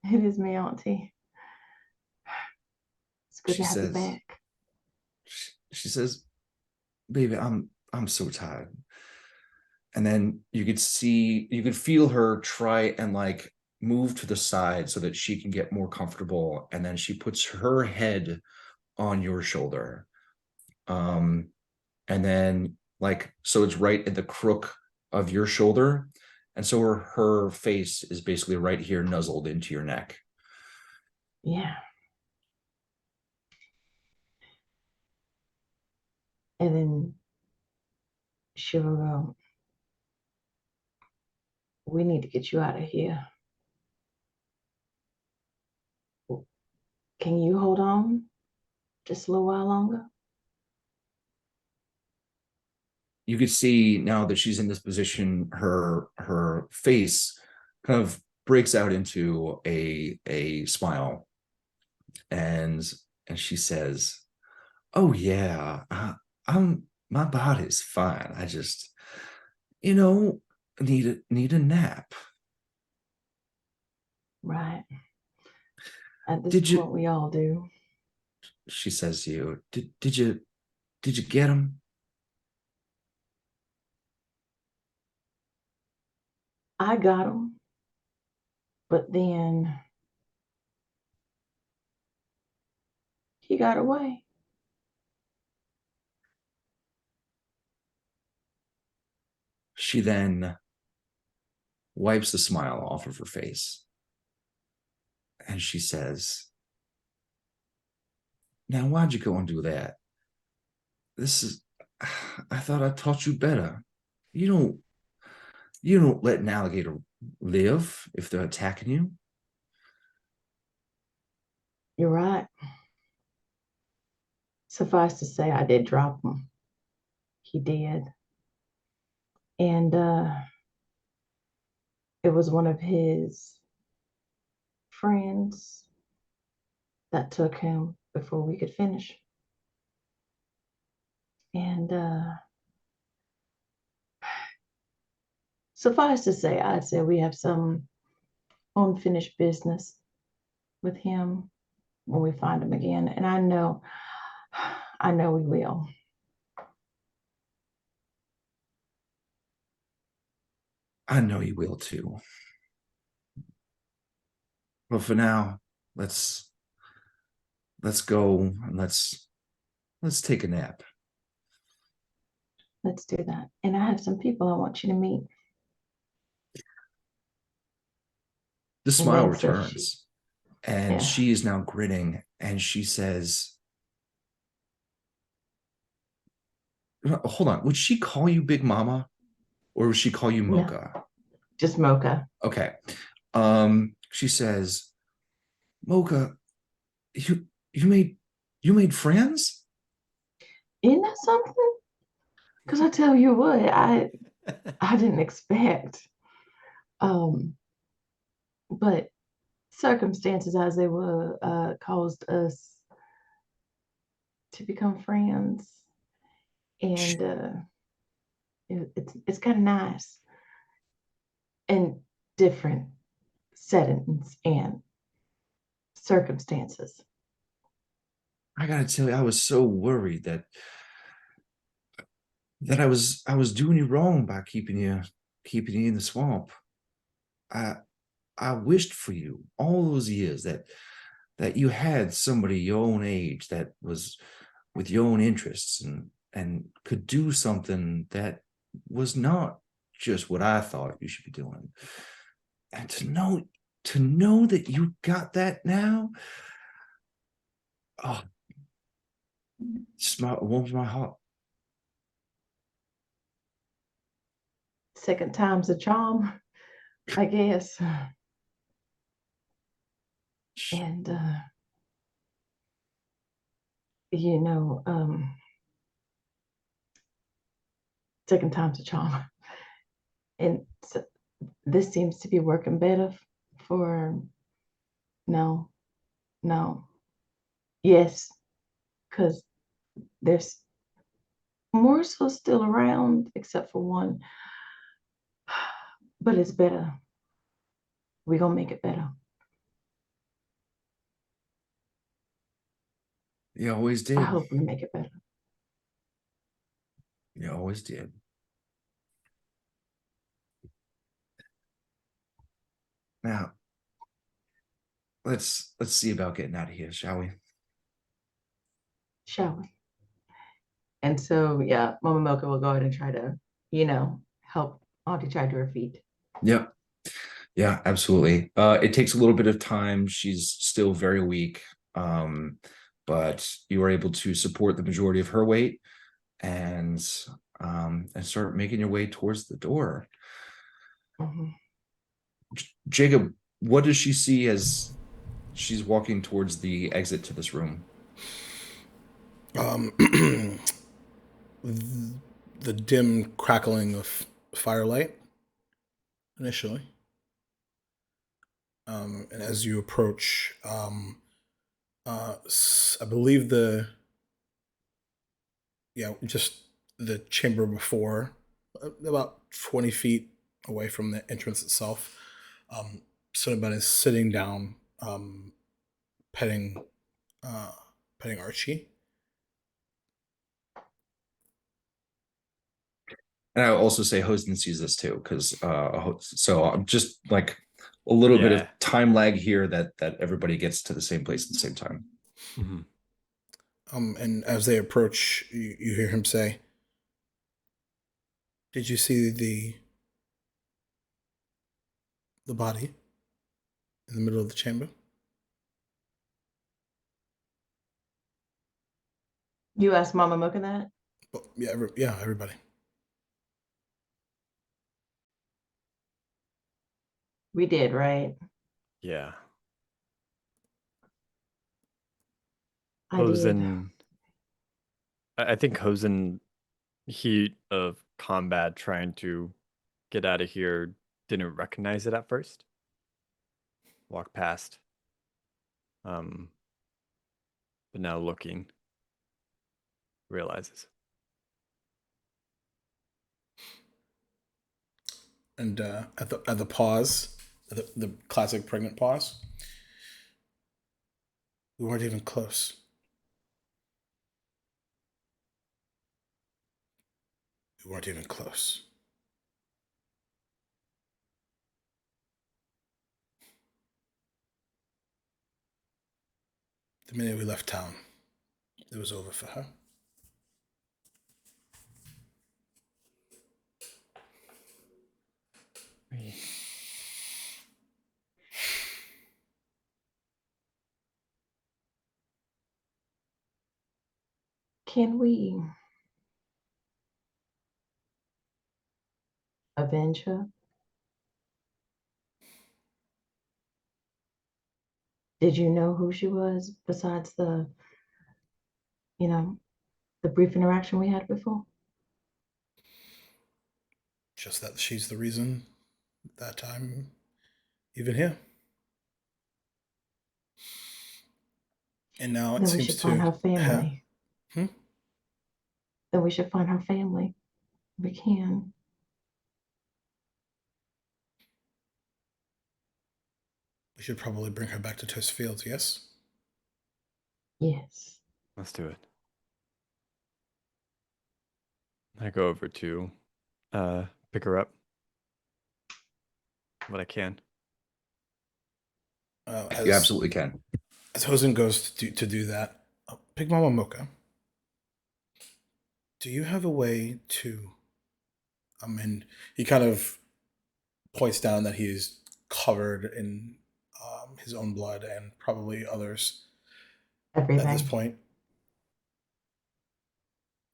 It is me, Auntie. It's good She to have you says, back." she says, baby, I'm so tired. And then you could feel her try and like move to the side so that she can get more comfortable. And then she puts her head on your shoulder. And then like, so it's right in the crook of your shoulder. And so her face is basically right here nuzzled into your neck. Yeah. And then she will go, "We need to get you out of here. Can you hold on just a little while longer?" You could see now that she's in this position, her face kind of breaks out into a smile, and she says, "Oh yeah, I'm my body's fine. I just, you know, need a nap." Right. At this Did point, you? we all do. She says to you, did you get him? I got him, but then he got away. She then wipes the smile off of her face, and she says, "Now why'd you go and do that? This is, I thought I taught you better. You don't let an alligator live if they're attacking you." You're right. Suffice to say, I did drop him. He did. And it was one of his friends that took him before we could finish. And suffice to say, I'd say we have some unfinished business with him when we find him again. And I know we will. I know you will too. But for now, let's go and let's take a nap. Let's do that. And I have some people I want you to meet. The And smile then says she, returns, and yeah, she is now grinning, and she says, hold on, would she call you Big Mama, or would she call you no, Mocha? just Mocha. Okay. She says, Mocha, you you made friends? Isn't that something? Because I tell you what, I didn't expect. Um, but circumstances as they were caused us to become friends, and it's kind of nice and different settings and circumstances. I gotta tell you, I was so worried that I was doing you wrong by keeping you in the swamp. I I wished for you all those years that you had somebody your own age that was with your own interests and could do something that was not just what I thought you should be doing. And to know that you got that now, oh, warms my heart. Second time's a charm, I guess. And you know, second time's a charm. And so this seems to be working better for no, no, yes, because there's more so still around, except for one. But it's better. We're gonna make it better. You always I did. hope we make it better. You always did. Now, let's see about getting out of here, shall we? Shall we? And so, yeah, Mama Mocha will go ahead and try to, help Auntie Chai to her feet. Yep. Yeah, absolutely. It takes a little bit of time. She's still very weak. But you are able to support the majority of her weight and start making your way towards the door. Mhm. Jacob, what does she see as she's walking towards the exit to this room? The dim crackling of firelight initially. And as you approach, I believe just the chamber before, about 20 feet away from the entrance itself. Somebody is sitting down, petting, petting Archie. And I also say Hosen sees this too, because so I'm just like a little bit of Yeah. time lag here that everybody gets to the same place at the same time. Mm-hmm. And as they approach, you hear him say, "Did you see the body in the middle of the chamber?" You asked Mama Mocha that? Well, everybody. We did, right? Yeah. I did. Hosen. I think Hosen, heat of combat, trying to get out of here, didn't recognize it at first. Walk past. But now looking, realizes. And at the pause, the classic pregnant pause, we weren't even close. We weren't even close. The minute we left town, it was over for her. Can we avenge her? Did you know who she was besides the brief interaction we had before? Just that she's the reason that I'm even here. And now it Then we seems should to find her family. Hmm? Then we should find her family. We can. We should probably bring her back to Toast Fields, yes? Yes. Let's do it. I go over to pick her up. What I can. You absolutely can. As Hosen goes to do that, Big Mama Mocha, do you have a way to, and he kind of points down that he's covered in his own blood and probably others at this Everything. point.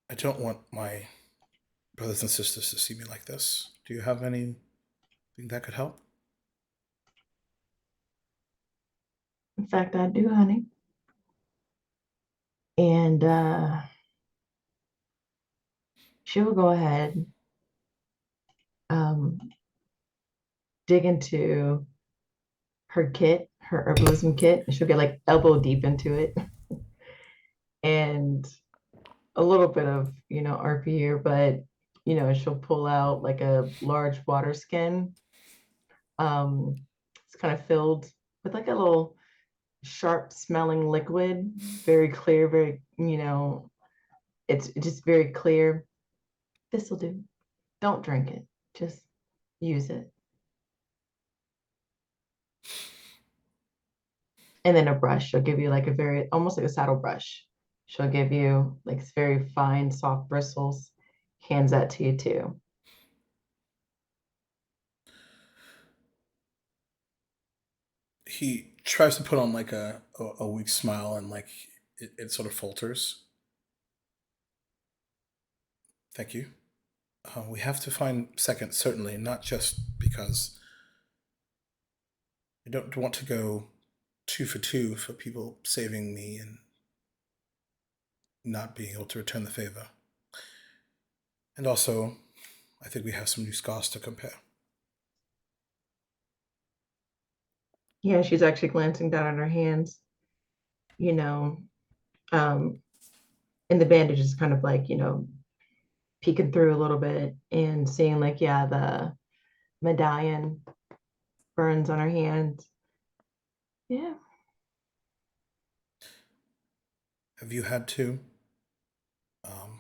I don't want my brothers and sisters to see me like this. Do you have anything that could help? In fact, I do, honey. And she'll go ahead, um, dig into her kit, her herbalism kit, and she'll get like elbow deep into it. And a little bit of, RP here, but she'll pull out like a large water skin. It's kind of filled with like a little sharp smelling liquid, very clear, very, it's just very clear. This will do. Don't drink it. Just use it. And then a brush. She'll give you like a very, almost like a saddle brush. She'll give you like very fine, soft bristles. Hands that to you too. He tries to put on like a weak smile and like it sort of falters. Thank you. We have to find seconds, certainly, not just because I don't want to go 2 for 2 for people saving me and not being able to return the favor. And also, I think we have some new scars to compare. Yeah, she's actually glancing down at her hands, you know, um, and the bandage is kind of like, peeking through a little bit and seeing like, yeah, the medallion burns on her hands. Yeah. Have you had to um,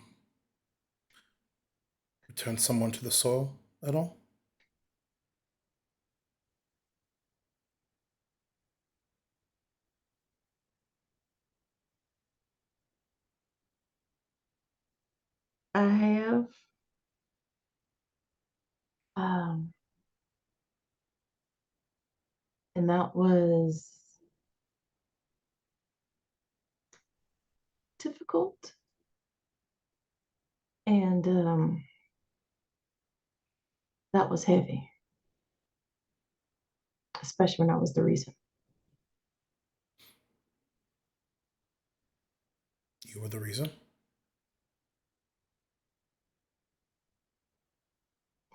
return someone to the soil at all? I have. Um, and that was difficult. And that was heavy, especially when I was the reason. You were the reason?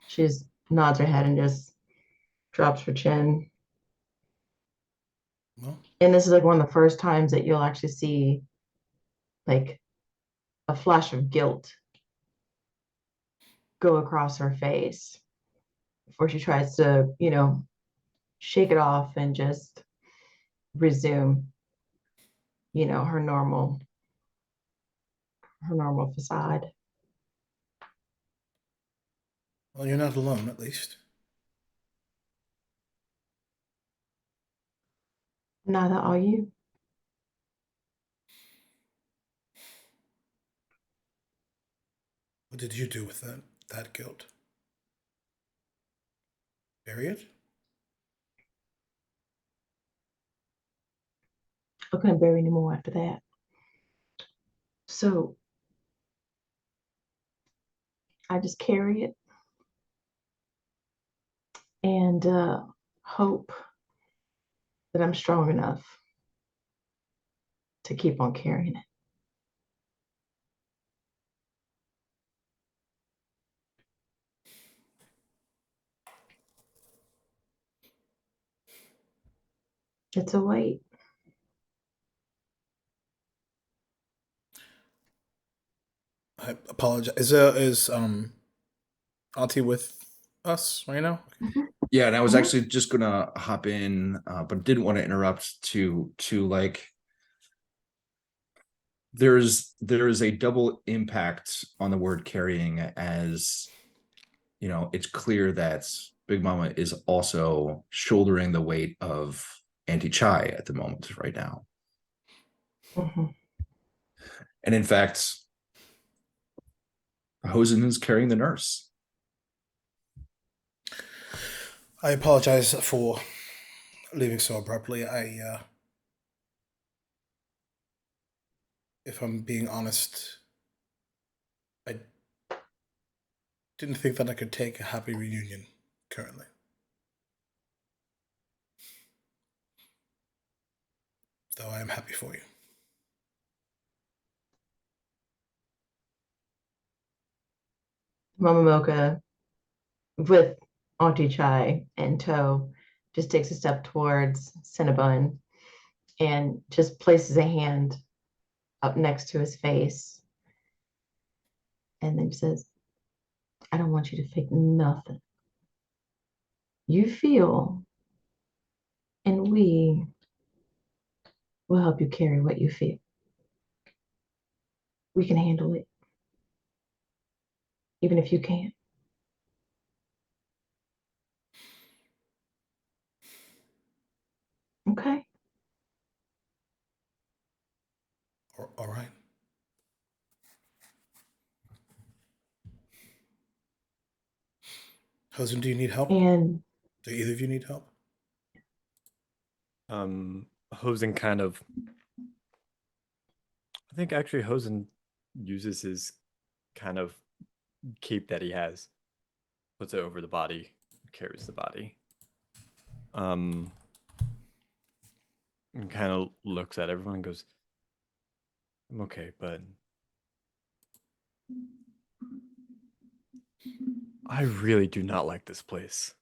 She just nods her head and just drops her chin. Well, And this is like one of the first times that you'll actually see like a flash of guilt go across her face before she tries to, shake it off and just resume, her normal facade. well, you're not alone, at least. Neither are you. What did you do with that guilt? Bury it? I couldn't bear any more after that. So I just carry it and hope that I'm strong enough to keep on carrying it. It's a weight. I apologize. Is Auntie with us right now? Yeah, and I was Mhm. actually just gonna hop in, but didn't want to interrupt to like there is a double impact on the word carrying, as it's clear that Big Mama is also shouldering the weight of Auntie Chai at the moment right now. Mhm. And in fact, Hosen is carrying the nurse. I apologize for leaving so abruptly. If I'm being honest, I didn't think that I could take a happy reunion currently. Though I am happy for you. Mama Mocha, with Auntie Chai in tow, just takes a step towards Cinnabon and just places a hand up next to his face and then says, I don't want you to fake nothing. You feel, and we will help you carry what you feel. We can handle it, even if you can't. Okay. All right. Husband, do you need help? And Do either of you need help? Hosen kind of. I think actually Hosen uses his kind of cape that he has, puts it over the body, carries the body. And kind of looks at everyone and goes, I'm okay, but I really do not like this place.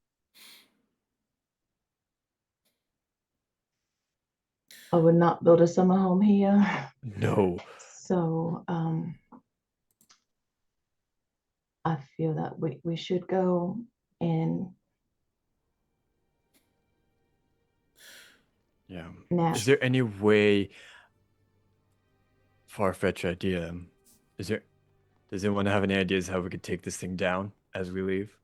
I would not build a summer home here. No. So I feel that we should go and Yeah. nap. Is there any way, far-fetched idea, does anyone have any ideas how we could take this thing down as we leave?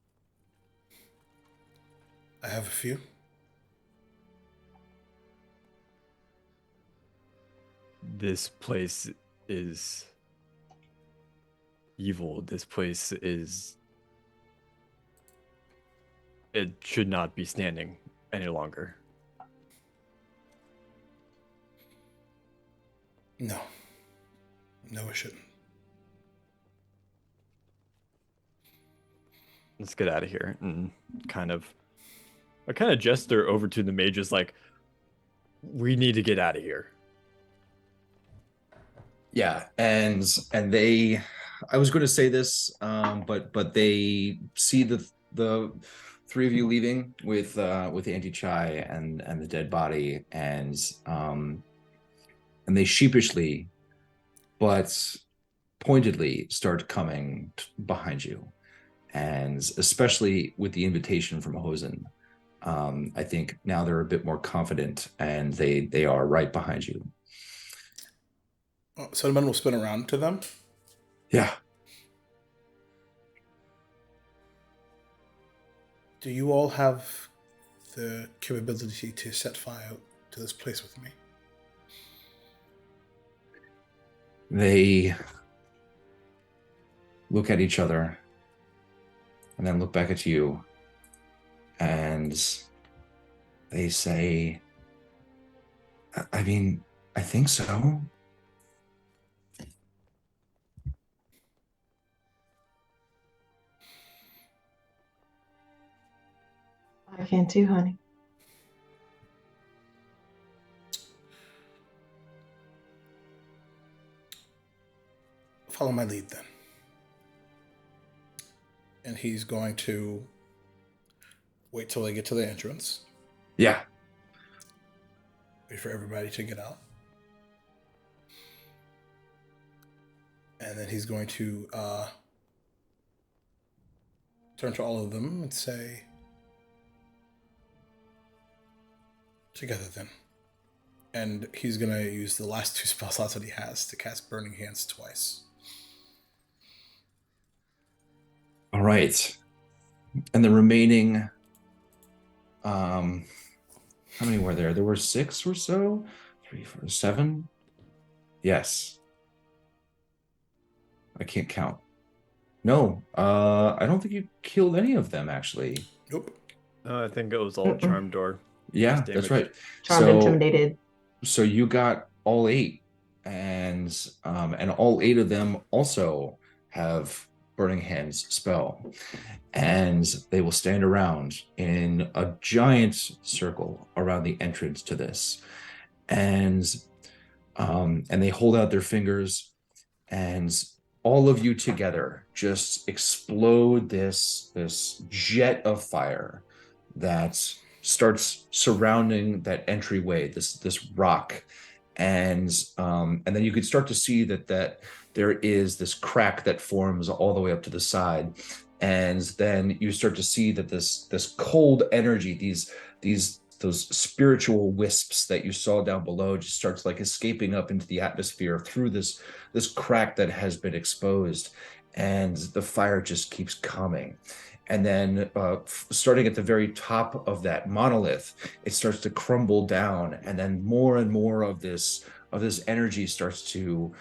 I have a few. This place is evil. This place is. It should not be standing any longer. No. No, it shouldn't. Let's get out of here. And I kind of gesture over to the mages like, we need to get out of here. Yeah, and they, I was going to say this, but they see the three of you leaving with Auntie Chai and the dead body, and they sheepishly but pointedly start coming behind you, and especially with the invitation from Hosen. I think now they're a bit more confident, and they are right behind you. Cinnamon will spin around to them. Yeah. Do you all have the capability to set fire to this place with me? They look at each other and then look back at you, and they say, I mean, I think so. I can too, honey. Follow my lead then. And he's going to wait till they get to the entrance. Yeah. Wait for everybody to get out. And then he's going to turn to all of them and say, together then. And he's going to use the last 2 spell slots that he has to cast Burning Hands twice. All right. And the remaining, how many were there? There were 6 or so? 3, 4, 7? Yes. I can't count. No, I don't think you killed any of them, actually. Nope. I think it was all charm door. Yeah, Just that's damage. right. Charmed, intimidated. So you got all 8, and all 8 of them also have Burning Hands spell, and they will stand around in a giant circle around the entrance to this, and they hold out their fingers, and all of you together just explode this jet of fire that starts surrounding that entryway, this rock, and then you could start to see that there is this crack that forms all the way up to the side, and then you start to see that this cold energy, those spiritual wisps that you saw down below, just starts like escaping up into the atmosphere through this crack that has been exposed, and the fire just keeps coming. And then starting at the very top of that monolith, it starts to crumble down, and then more and more of this energy starts to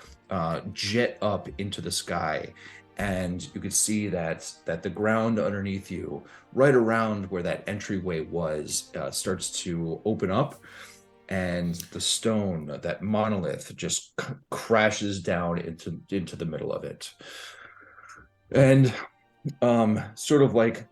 jet up into the sky. And you could see that the ground underneath you, right around where that entryway was, starts to open up, and the stone, that monolith, just crashes down into the middle of it. And sort of like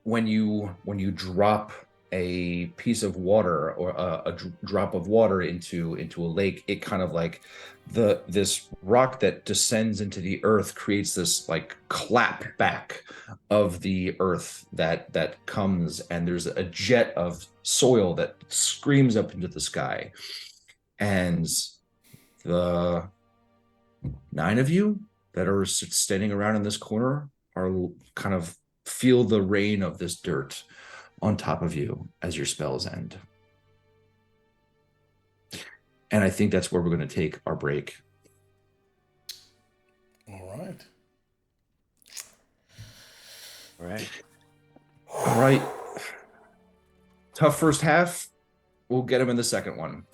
when you drop a piece of water, or a drop of water into a lake, it kind of like this rock that descends into the earth creates this like clap back of the earth that comes, and there's a jet of soil that screams up into the sky, and the 9 of you that are standing around in this corner are kind of feel the rain of this dirt on top of you as your spells end. And I think that's where we're going to take our break. All right. All right. Tough first half. We'll get them in the second one.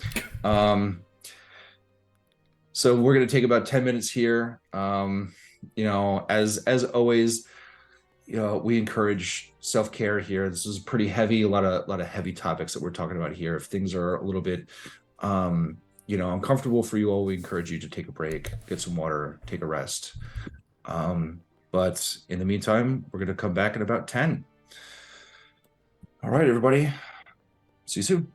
So we're going to take about 10 minutes here. As always, we encourage self-care here. This is pretty heavy, a lot of heavy topics that we're talking about here. If things are a little bit uncomfortable for you all, we encourage you to take a break, get some water, take a rest. But in the meantime, we're going to come back in about 10. All right, everybody. See you soon.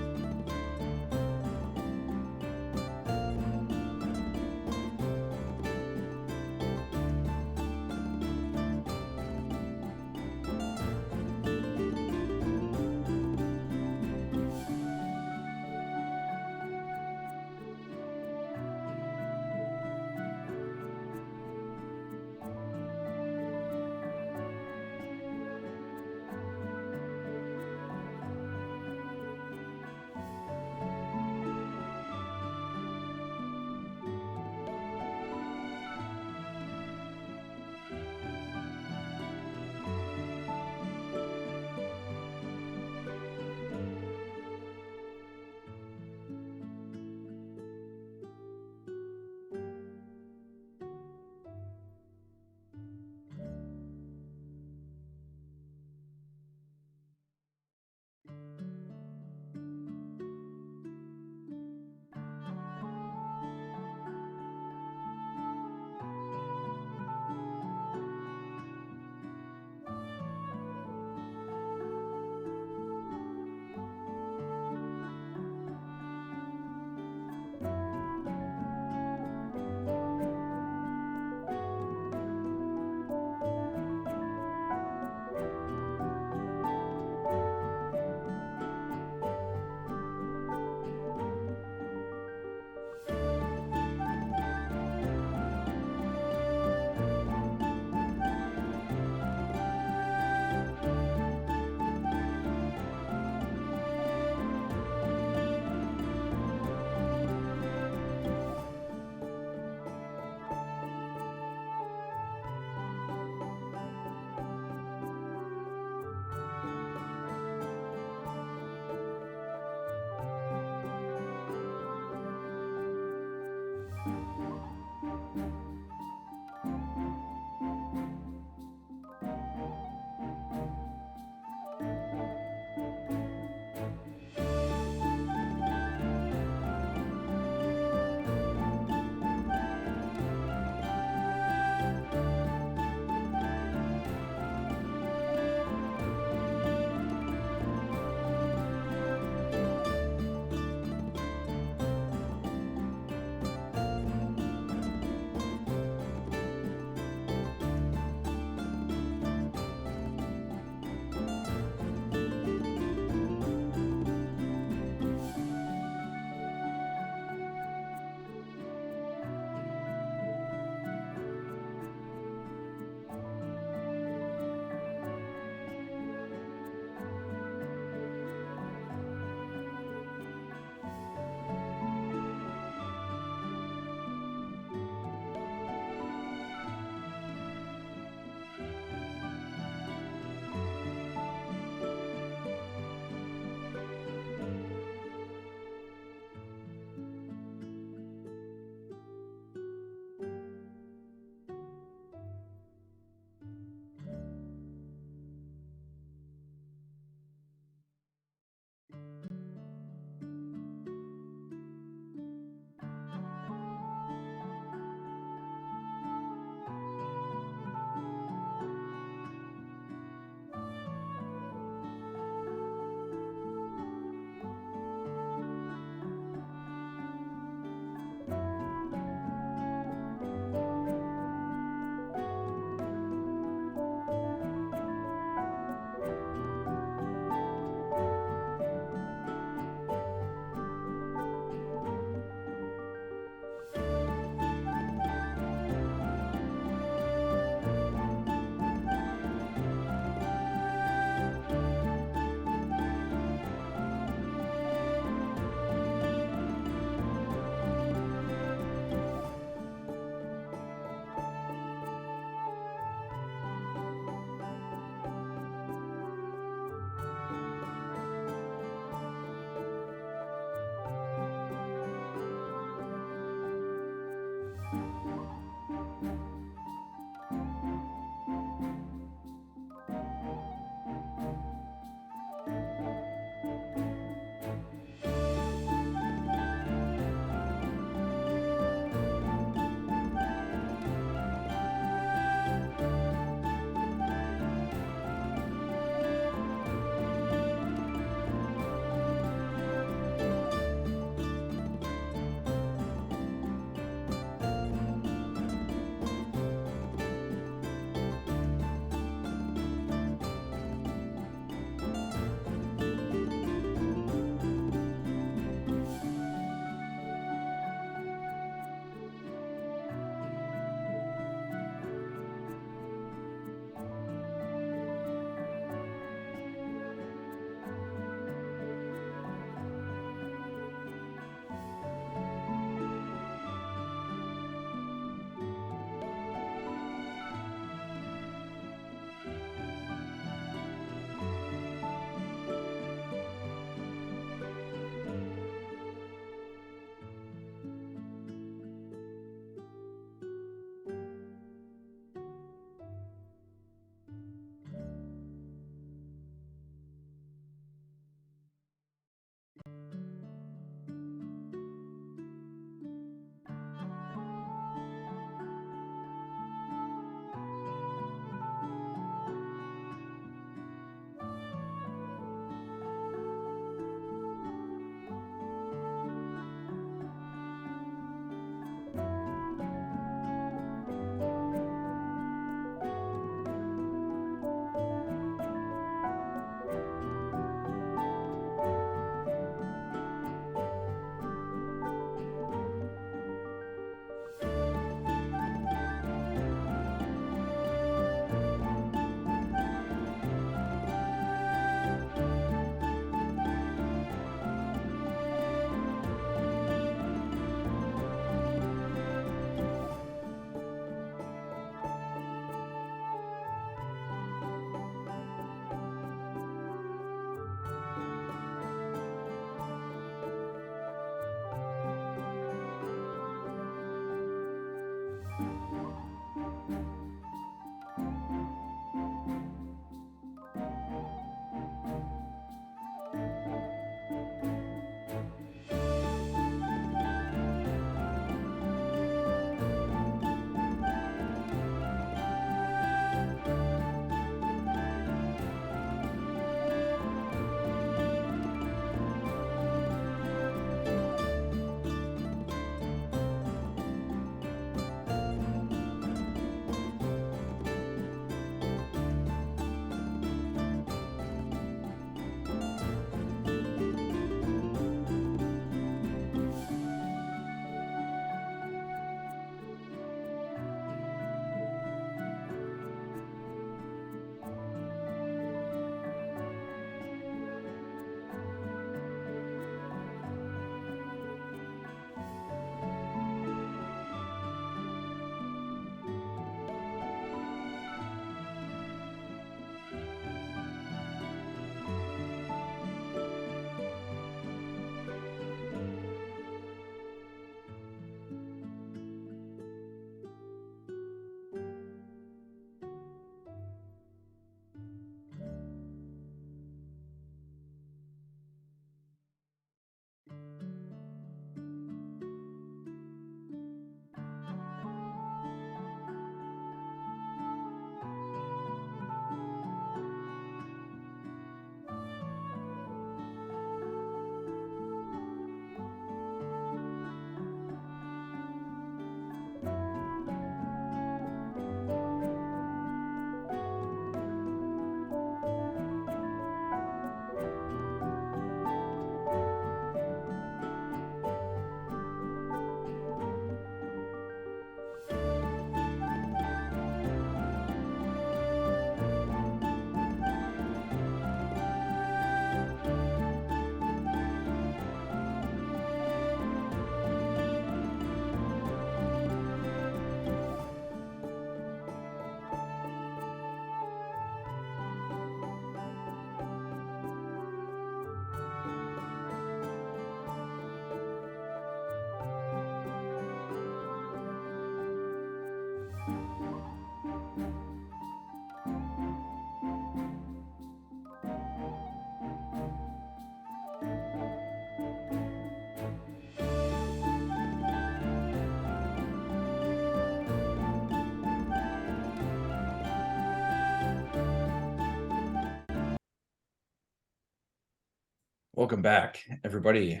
Welcome back, everybody.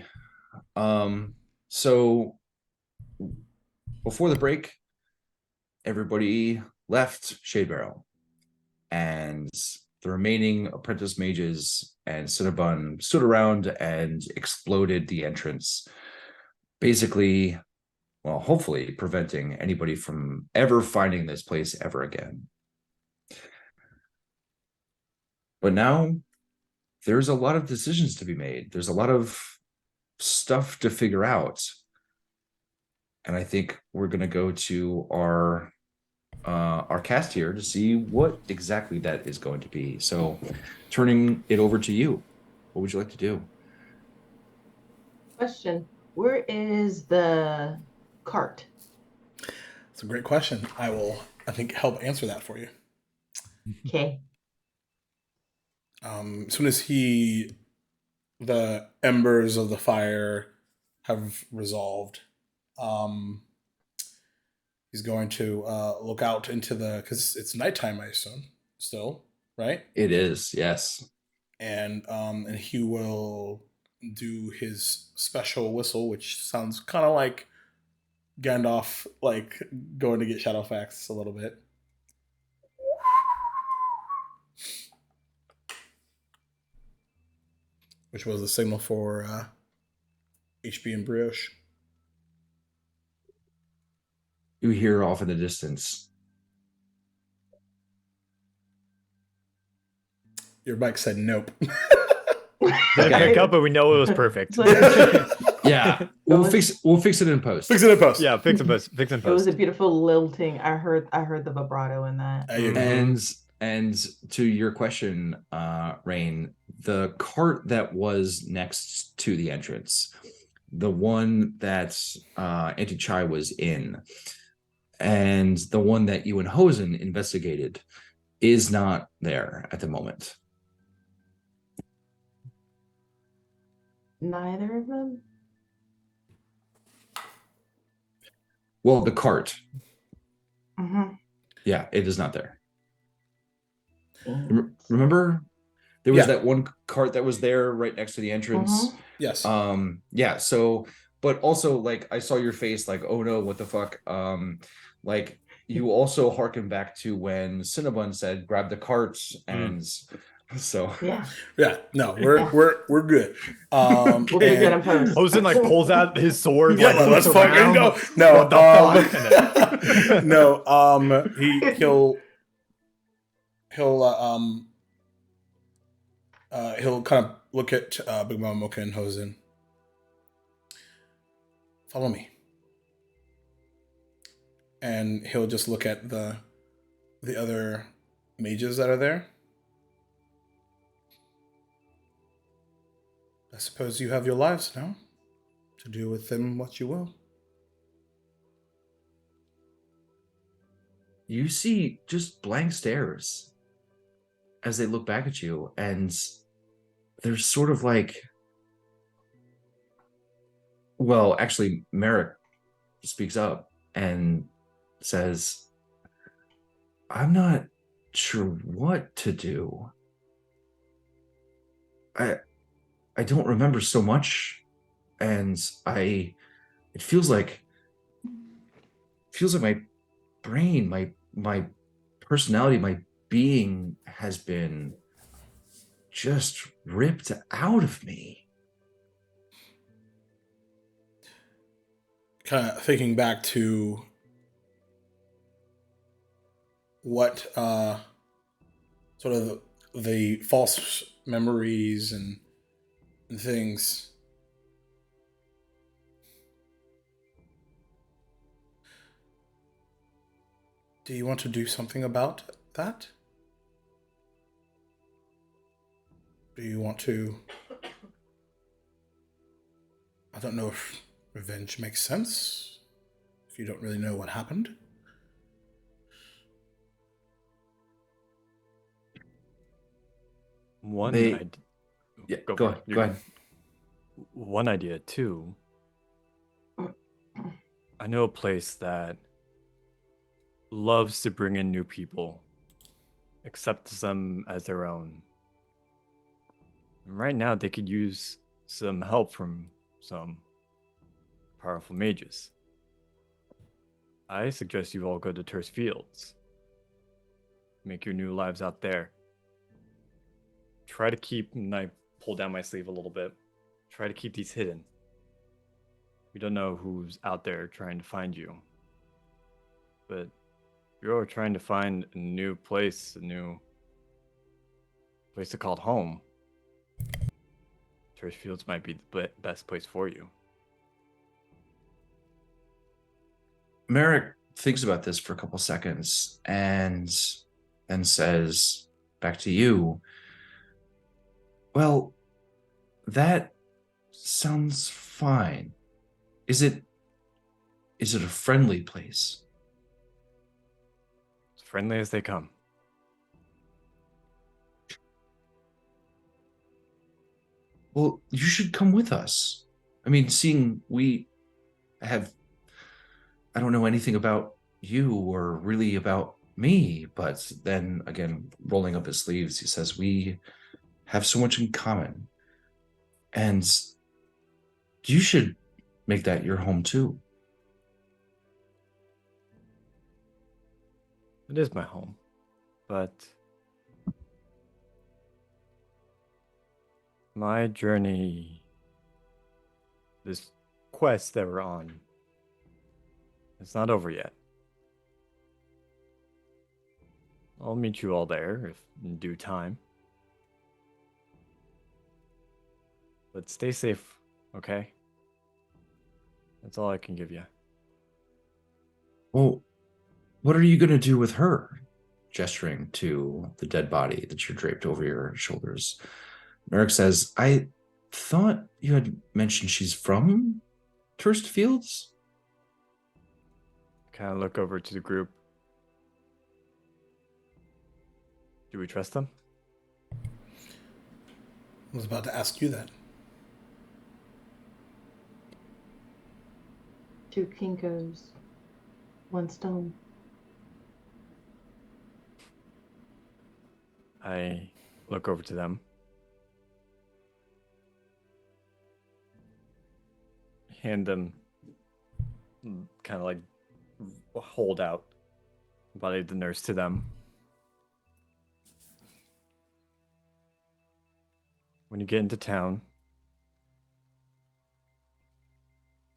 So before the break, everybody left Shade Barrel, and the remaining apprentice mages and Cinnabon stood around and exploded the entrance, basically, well, hopefully preventing anybody from ever finding this place ever again. But now there's a lot of decisions to be made. There's a lot of stuff to figure out. And I think we're going to go to our cast here to see what exactly that is going to be. So turning it over to you, what would you like to do? Question: where is the cart? It's a great question. I think, help answer that for you. Okay. As soon as the embers of the fire have resolved, he's going to look out into because it's nighttime, I assume, still, right? It is, yes. And he will do his special whistle, which sounds kind of like Gandalf, like going to get Shadowfax a little bit. Which was the signal for HB and Brioche. You hear off in the distance. Your bike said nope. Didn't pick up, but we know it was perfect. Yeah, we'll fix it in post. Fix it in post. Yeah, fix and post. Fix and It was post. a beautiful lilting. I heard the vibrato in that. And to your question, Rain, the cart that was next to the entrance, the one that Auntie Chai was in, and the one that you and Hosen investigated, is not there at the moment. Neither of them. Well, the cart. Mm-hmm. Yeah, it is not there. Remember? There was that one cart that was there right next to the entrance. Mm-hmm. Yes. Yeah, so but also like I saw your face like, oh no, what the fuck? Like you also harken back to when Cinnabon said grab the carts, and so Yeah. No, we're good. We'll figure it in post. Hosen like pulls out his sword. Yeah, like, let's looks fucking around. go. No, What the fuck? no. He'll kind of look at Big Mama Mocha and Hosen. Follow me. And he'll just look at the other mages that are there. I suppose you have your lives now, to do with them what you will. you see just blank stares as they look back at you, and they're sort of like, well, actually, Merrick speaks up and says, I'm not sure what to do. I don't remember so much, and it feels like my brain, my personality, my being has been just ripped out of me. Kind of thinking back to what sort of the false memories and things. Do you want to do something about that? Do you want to... I don't know if revenge makes sense, if you don't really know what happened. Yeah, go ahead. One idea too. I know a place that loves to bring in new people, accepts them as their own. And right now, they could use some help from some powerful mages. I suggest you all go to Terse Fields. Make your new lives out there. Try to keep, and I pull down my sleeve a little bit, try to keep these hidden. We don't know who's out there trying to find you. But you're trying to find a new place to call home. Terse Fields might be the best place for you. Merrick thinks about this for a couple seconds and then says back to you, well, that sounds fine. Is it a friendly place? As friendly as they come. Well, you should come with us. I mean, seeing we have, I don't know anything about you or really about me, but then again, rolling up his sleeves, he says, we have so much in common. And you should make that your home too. It is my home, but my journey, this quest that we're on, it's not over yet. I'll meet you all there if in due time. But stay safe, okay? That's all I can give you. Well, what are you going to do with her? Gesturing to the dead body that you're draped over your shoulders. Merrick says, I thought you had mentioned she's from Terse Fields? Kind of look over to the group. Do we trust them? I was about to ask you that. Two Kinkos, one stone. I look over to them. Hand them, kind of like hold out body of the nurse to them. When you get into town,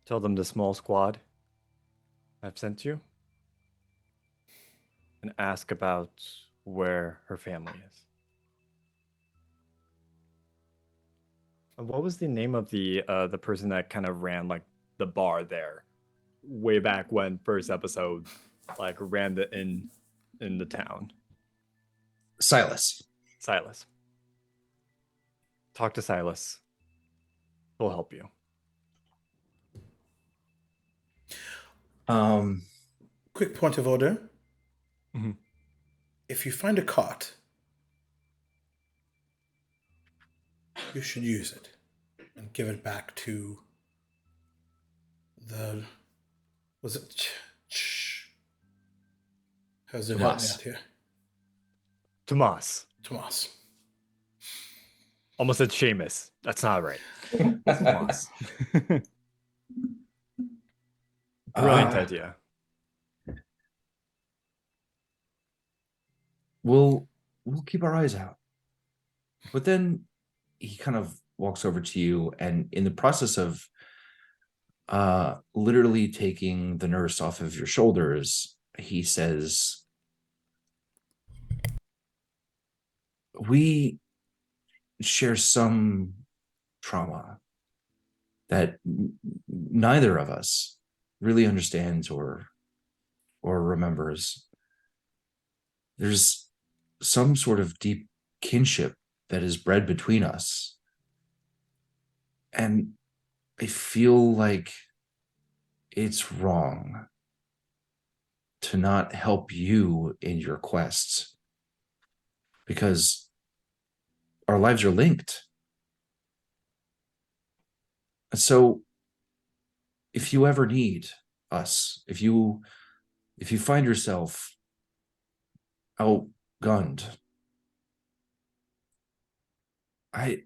tell them the small squad I've sent you and ask about where her family is. And what was the name of the person that kind of ran like the bar there way back when first episode like ran the in the town? Silas. Silas. Talk to Silas. He'll help you. Quick point of order. Mhm. If you find a cot, you should use it and give it back to the. Was it? How's it help me Tomas. out here? Tomas. Tomas. Almost said Seamus. That's not right. Tomas. Brilliant idea. We'll keep our eyes out. But then he kind of walks over to you, and in the process of literally taking the nurse off of your shoulders, he says, we share some trauma that neither of us really understands or remembers. There's some sort of deep kinship that is bred between us. And I feel like it's wrong to not help you in your quests because our lives are linked. And so if you ever need us, if you find yourself outgunned, I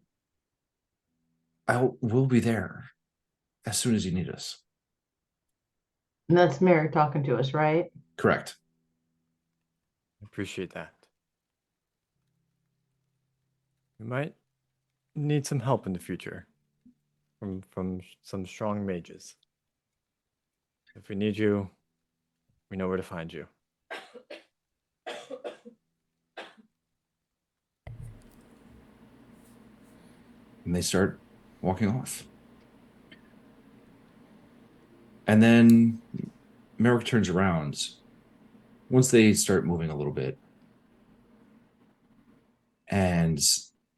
we'll be there as soon as you need us. And that's Mary talking to us, right? Correct. Appreciate that. We might need some help in the future from some strong mages. If we need you, we know where to find you. And they start walking off. And then Merrick turns around once they start moving a little bit. And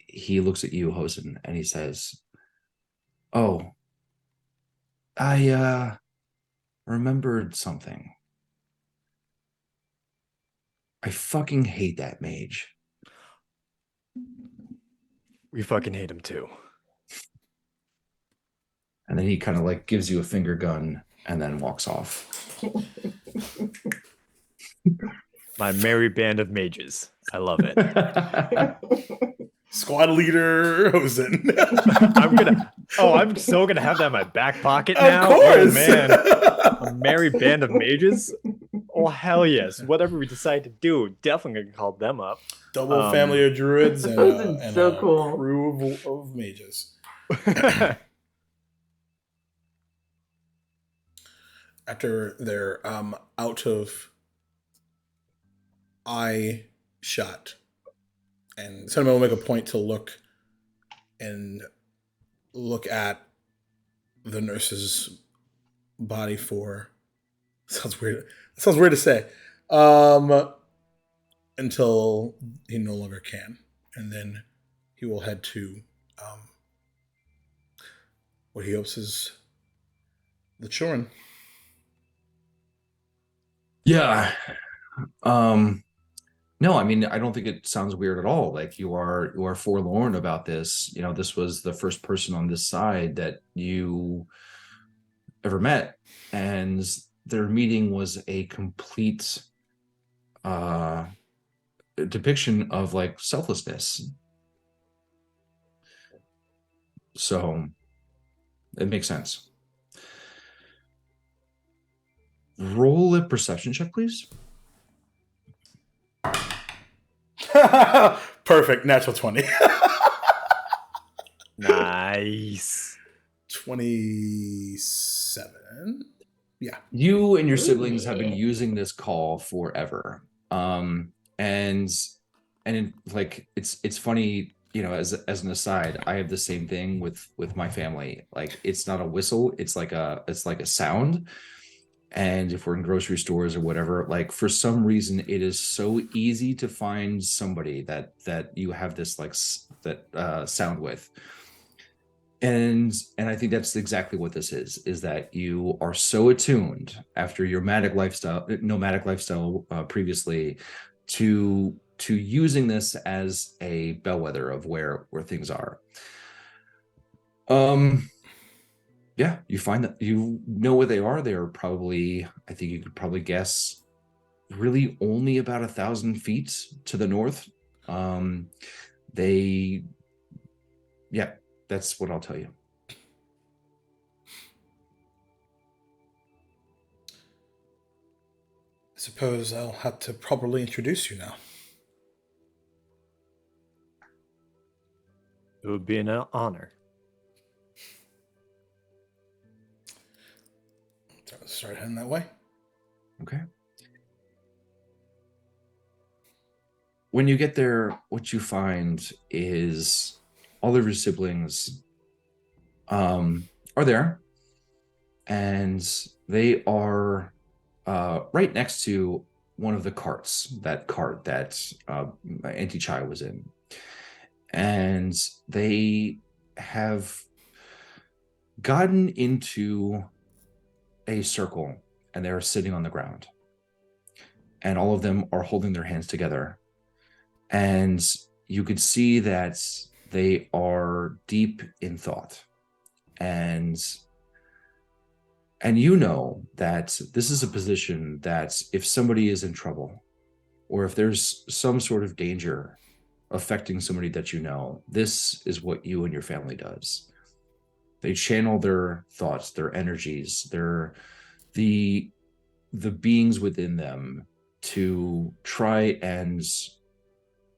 he looks at you, Hosen, and he says, "Oh, I remembered something. I fucking hate that mage." We fucking hate him too. And then he kind of like gives you a finger gun and then walks off. My merry band of mages. I love it. Squad leader Hosen. I'm so gonna have that in my back pocket Of now. course. Oh man. A merry band of mages? Oh hell yes. Whatever we decide to do, definitely gonna call them up. Double family of druids and, Hosen's and so a cool. crew of mages. After they're out of eye shot, and Cinnamon will make a point to look at the nurse's body for sounds weird to say until he no longer can, and then he will head to what he hopes is the children. Yeah. No, I mean, I don't think it sounds weird at all. Like you are forlorn about this. You know, this was the first person on this side that you ever met, and their meeting was a complete depiction of like selflessness. So it makes sense. Roll a perception check, please. Perfect. Natural 20. Nice. 27. Yeah. You and your siblings Ooh, have been yeah. using this call forever. Like it's funny, you know, as an aside, I have the same thing with my family. Like it's not a whistle, it's like a sound. And if we're in grocery stores or whatever, like for some reason it is so easy to find somebody that you have this like sound with. And I think that's exactly what this is that you are so attuned after your nomadic lifestyle previously to using this as a bellwether of where things are. Yeah, you find that you know where they are. They're probably, I think you could probably guess, really only about 1,000 feet to the north. Yeah, that's what I'll tell you. I suppose I'll have to properly introduce you now. It would be an honor. Start heading that way. Okay. When you get there, what you find is all of your siblings are there, and they are right next to one of the carts, that cart that Auntie Chai was in. And they have gotten into a circle, and they're sitting on the ground. And all of them are holding their hands together. And you could see that they are deep in thought. And you know that this is a position that if somebody is in trouble, or if there's some sort of danger affecting somebody that you know, this is what you and your family does. They channel their thoughts, their energies, the beings within them to try and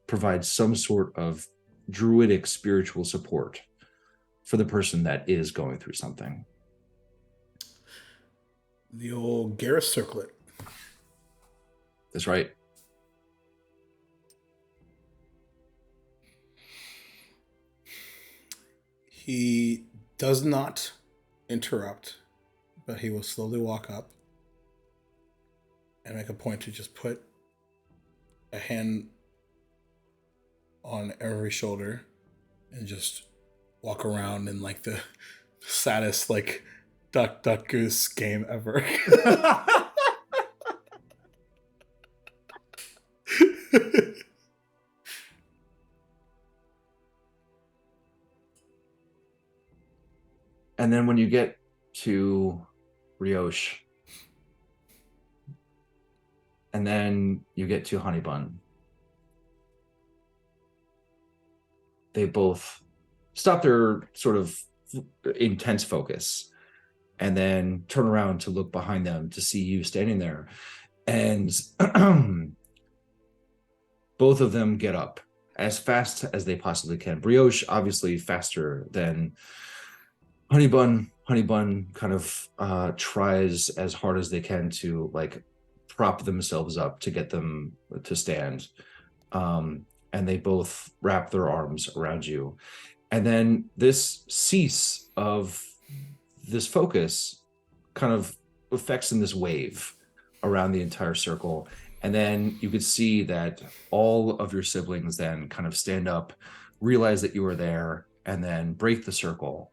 provide some sort of druidic spiritual support for the person that is going through something. The old Garrus circlet. That's right. He does not interrupt, but he will slowly walk up and make a point to just put a hand on every shoulder and just walk around in like the saddest like duck duck goose game ever. And then when you get to Brioche, and then you get to Honey Bun, they both stop their sort of intense focus and then turn around to look behind them to see you standing there. And both of them get up as fast as they possibly can. Brioche, obviously faster than Honey Bun. Honey Bun kind of tries as hard as they can to like prop themselves up to get them to stand. And they both wrap their arms around you. And then this cease of this focus kind of affects in this wave around the entire circle. And then you could see that all of your siblings then kind of stand up, realize that you were there, and then break the circle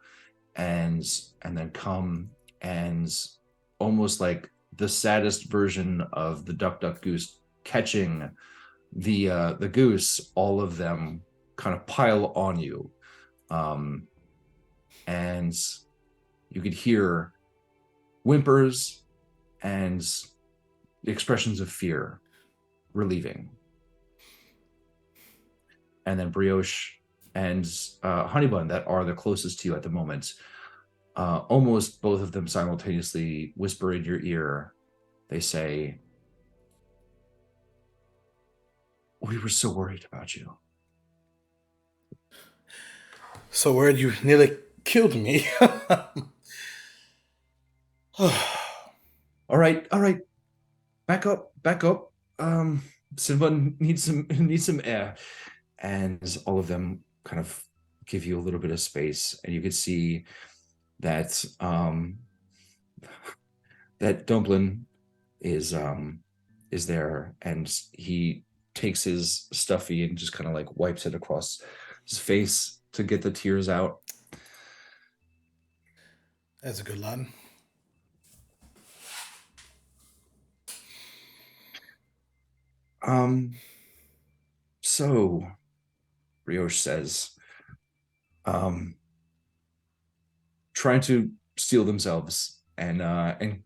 and then come and almost like the saddest version of the duck duck goose catching the goose, all of them kind of pile on you. And you could hear whimpers and expressions of fear relieving. And then Brioche and Honey Bun, that are the closest to you at the moment, almost both of them simultaneously whisper in your ear. They say, "We were so worried about you." So worried you nearly killed me. All right. Back up. Sinbun needs some air. And all of them kind of give you a little bit of space, and you could see that that Dumplin is there, and he takes his stuffy and just kind of like wipes it across his face to get the tears out. That's a good lad. So Brioche says, trying to steel themselves and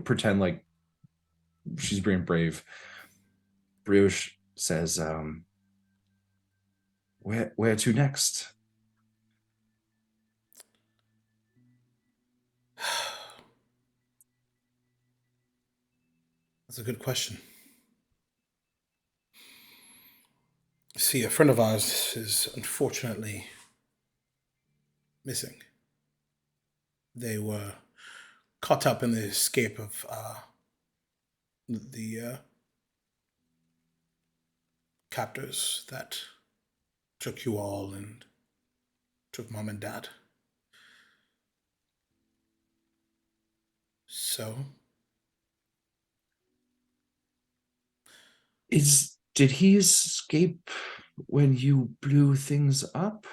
pretend like she's being brave. Brioche says, where to next? That's a good question. See, a friend of ours is unfortunately missing. They were caught up in the escape of the captors that took you all and took Mom and Dad. So, Did he escape when you blew things up?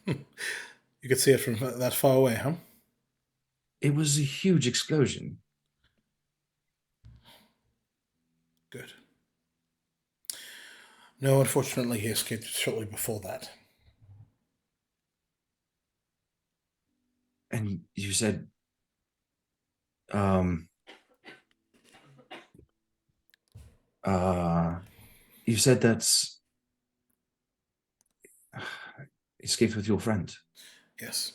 you could see it from that far away, huh? It was a huge explosion. Good. No, unfortunately, he escaped shortly before that. And you said, you said that's escaped with your friend. Yes.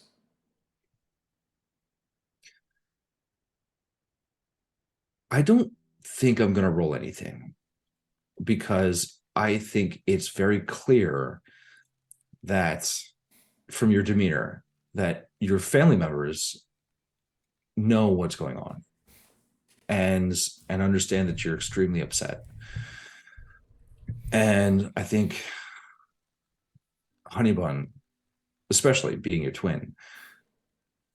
I don't think I'm going to roll anything because I think it's very clear that from your demeanor that your family members know what's going on and understand that you're extremely upset. And I think Honeybun, especially being your twin,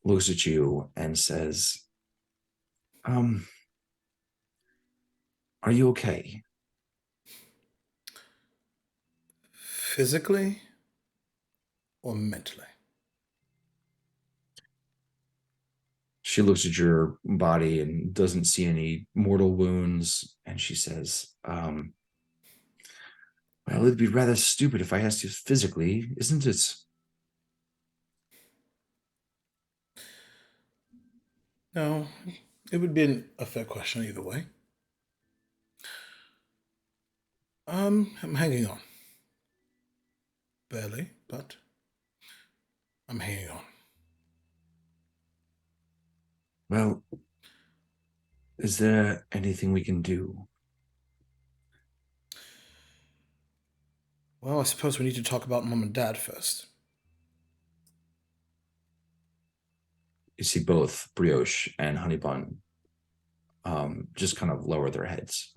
looks at you and says, are you okay? Physically or mentally? She looks at your body and doesn't see any mortal wounds. And she says, well, it'd be rather stupid if I asked you physically, isn't it? No, it would be a fair question either way. I'm hanging on. Barely, but I'm hanging on. Well, is there anything we can do? Well, I suppose we need to talk about Mom and Dad first. You see both Brioche and Honeybun just kind of lower their heads.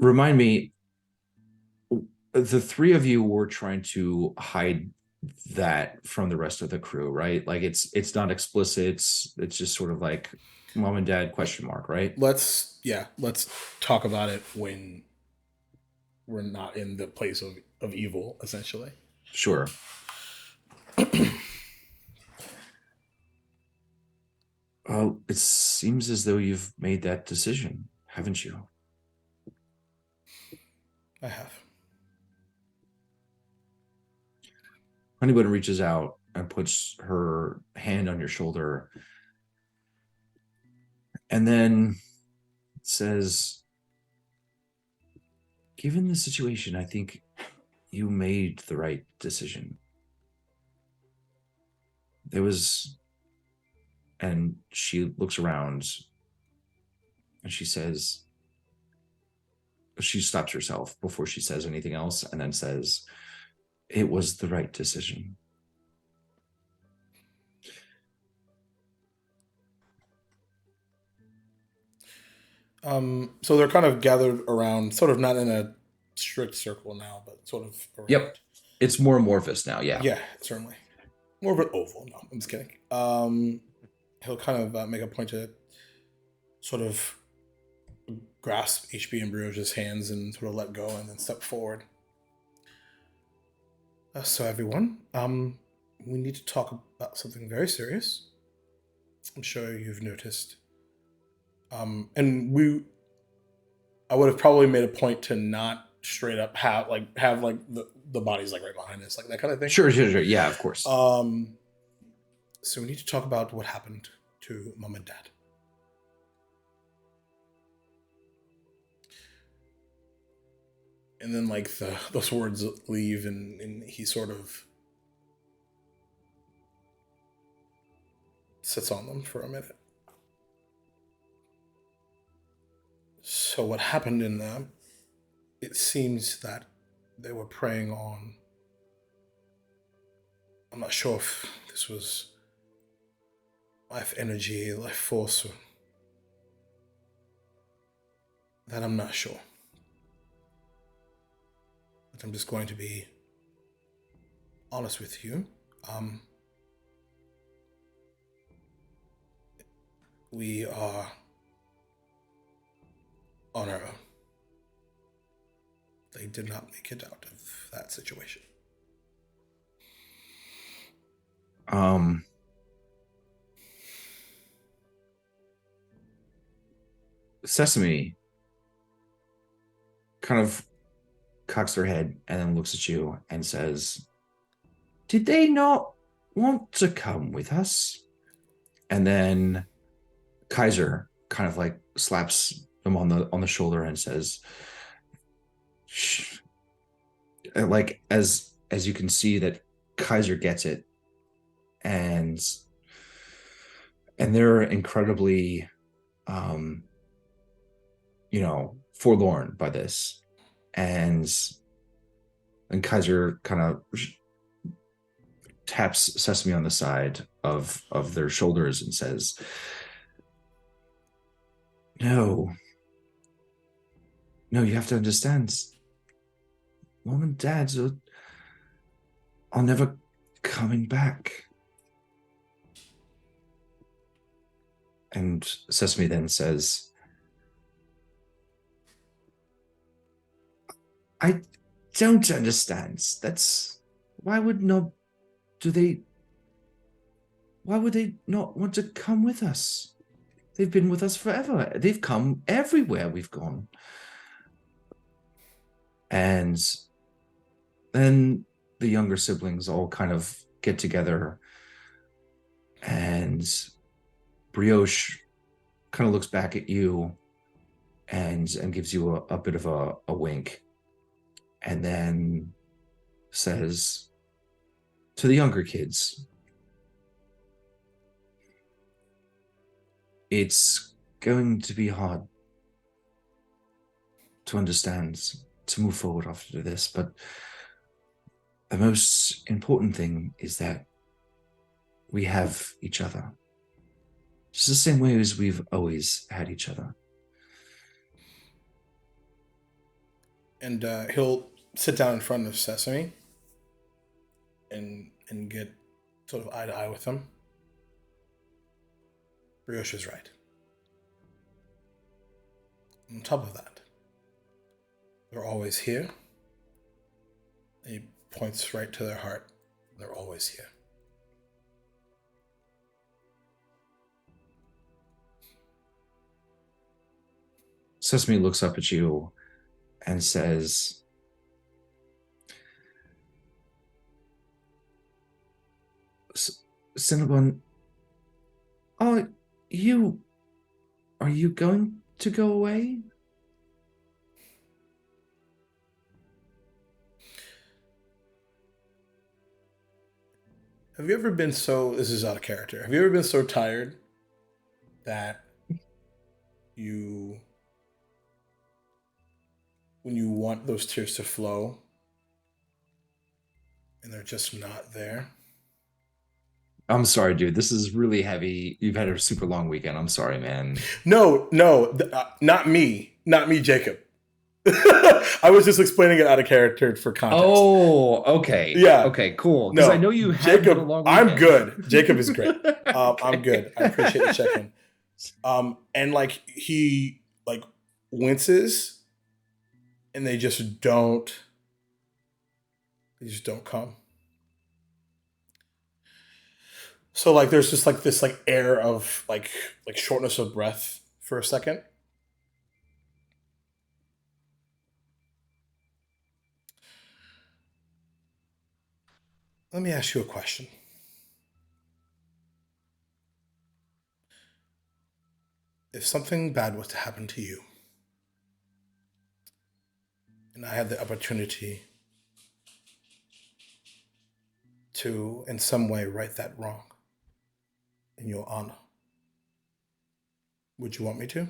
Remind me, the three of you were trying to hide that from the rest of the crew, right? Like it's not explicit. It's just sort of like mom and dad question mark, right? Let's talk about it when we're not in the place of evil, essentially. Sure. Well, it seems as though you've made that decision, haven't you? I have. Honeybun reaches out and puts her hand on your shoulder and then says, given the situation, I think you made the right decision. There was, and she looks around and she says, she stops herself before she says anything else and then says, it was the right decision. So they're kind of gathered around, sort of not in a strict circle now, but sort of around. Yep. It's more amorphous now. Yeah. Yeah, certainly. More of an oval. No, I'm just kidding. He'll kind of make a point to sort of grasp HB and Brioche's hands and sort of let go and then step forward. So everyone, we need to talk about something very serious. I'm sure you've noticed. And I would have probably made a point to not straight up have the bodies like right behind us, like that kind of thing. Sure. Yeah, of course. So we need to talk about what happened to Mom and Dad. And then like those words leave and he sort of sits on them for a minute. So what happened in them, it seems that they were preying on, I'm not sure if this was life energy, life force, or that I'm not sure. But I'm just going to be honest with you. We are on our own. They did not make it out of that situation. Sesame kind of cocks her head and then looks at you and says, did they not want to come with us? And then Kaiser kind of like slaps him on the shoulder and says, shh. Like as you can see that Kaiser gets it, and they're incredibly, forlorn by this, and Kaiser kind of taps Sesame on the side of their shoulders and says, no, you have to understand, Mom and Dad are never coming back. And Sesame then says, I don't understand. Why would they not want to come with us? They've been with us forever. They've come everywhere we've gone. And then the younger siblings all kind of get together, and Brioche kind of looks back at you and gives you a bit of a wink, and then says to the younger kids, it's going to be hard to understand, to move forward after this, but the most important thing is that we have each other. Just the same way as we've always had each other. And he'll sit down in front of Sesame and get sort of eye to eye with him. Brioche is right. On top of that, they're always here. He points right to their heart. They're always here. Sesame looks up at you and says, Cinnabon, are you going to go away? Have you ever been this is out of character, have you ever been so tired that when you want those tears to flow and they're just not there? I'm sorry, dude. This is really heavy. You've had a super long weekend. I'm sorry, man. No, not me, Jacob. I was just explaining it out of character for context. Oh, okay. Yeah. Okay, cool. Because I know you had Jacob, a long weekend. I'm good. Jacob is great. Okay. I'm good. I appreciate the check-in. And like he like winces, and they just don't come. So like there's just like this like air of like shortness of breath for a second. Let me ask you a question. If something bad was to happen to you, and I had the opportunity to, in some way, right that wrong in your honor, would you want me to?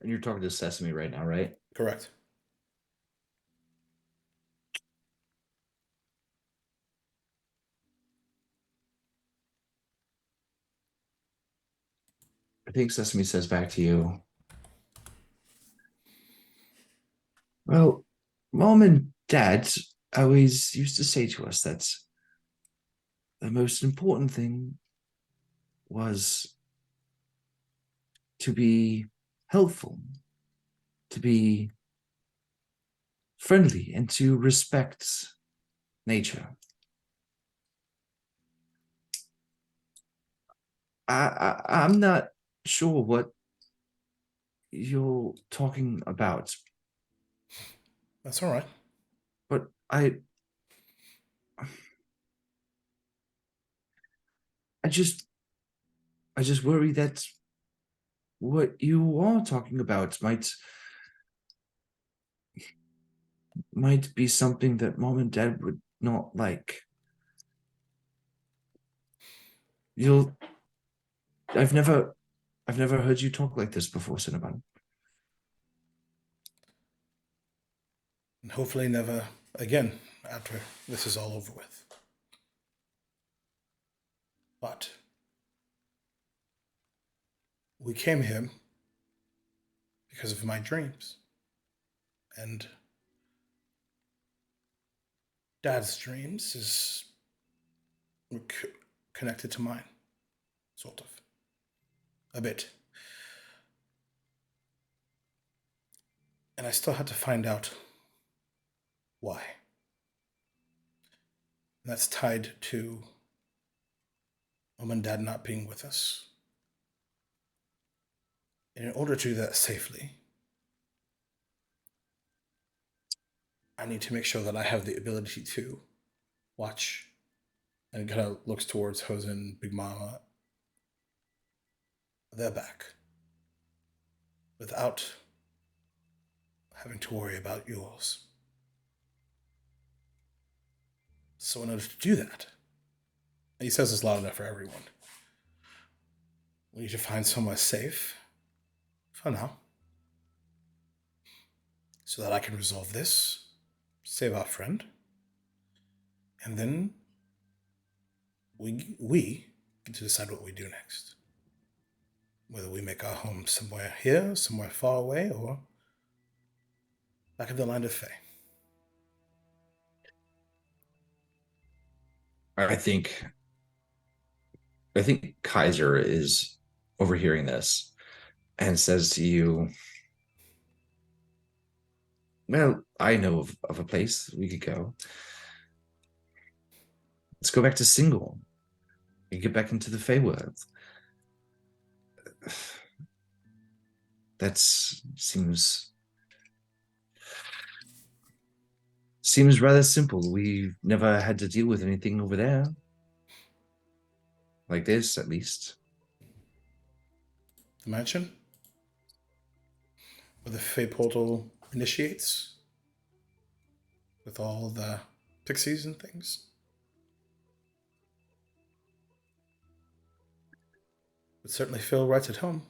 And you're talking to Sesame right now, right? Correct. I think Sesame says back to you, well, Mom and Dad always used to say to us that the most important thing was to be helpful, to be friendly, and to respect nature. I'm not sure what you're talking about, That's all right. but I just I just worry that what you are talking about might be something that mom and dad would not like. You'll I've never heard you talk like this before, Cinnabon. And hopefully never again after this is all over with. But we came here because of my dreams. And Dad's dreams is connected to mine, sort of. A bit. And I still had to find out why. And that's tied to Mom and Dad not being with us. And in order to do that safely, I need to make sure that I have the ability to watch, and kind of looks towards Hosen, Big Mama, their back, without having to worry about yours. So in order to do that, and he says this loud enough for everyone, we need to find somewhere safe, for now, so that I can resolve this, save our friend, and then we get to decide what we do next. Whether we make our home somewhere here, somewhere far away, or back in the land of Fae. I think Kaiser is overhearing this and says to you, well, I know of a place we could go. Let's go back to Single and get back into the Fey world. That seems rather simple. We've never had to deal with anything over there. Like this, at least. The mansion? Where the Fey portal initiates? With all the pixies and things? Would certainly feel right at home.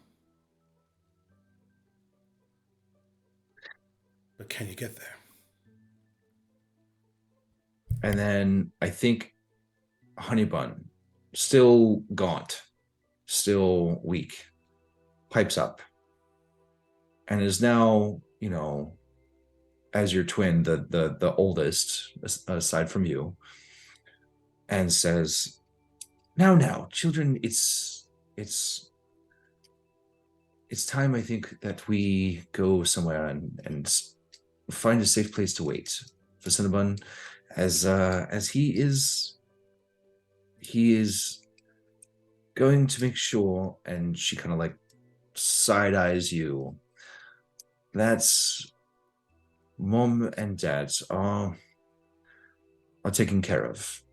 But can you get there? And then I think Honeybun, still gaunt, still weak, pipes up and is now, as your twin, the oldest aside from you, and says, now, children, it's time, I think, that we go somewhere and find a safe place to wait for Cinnabon, as he is going to make sure, and she kind of like side eyes you. That's mom and dad are taken care of.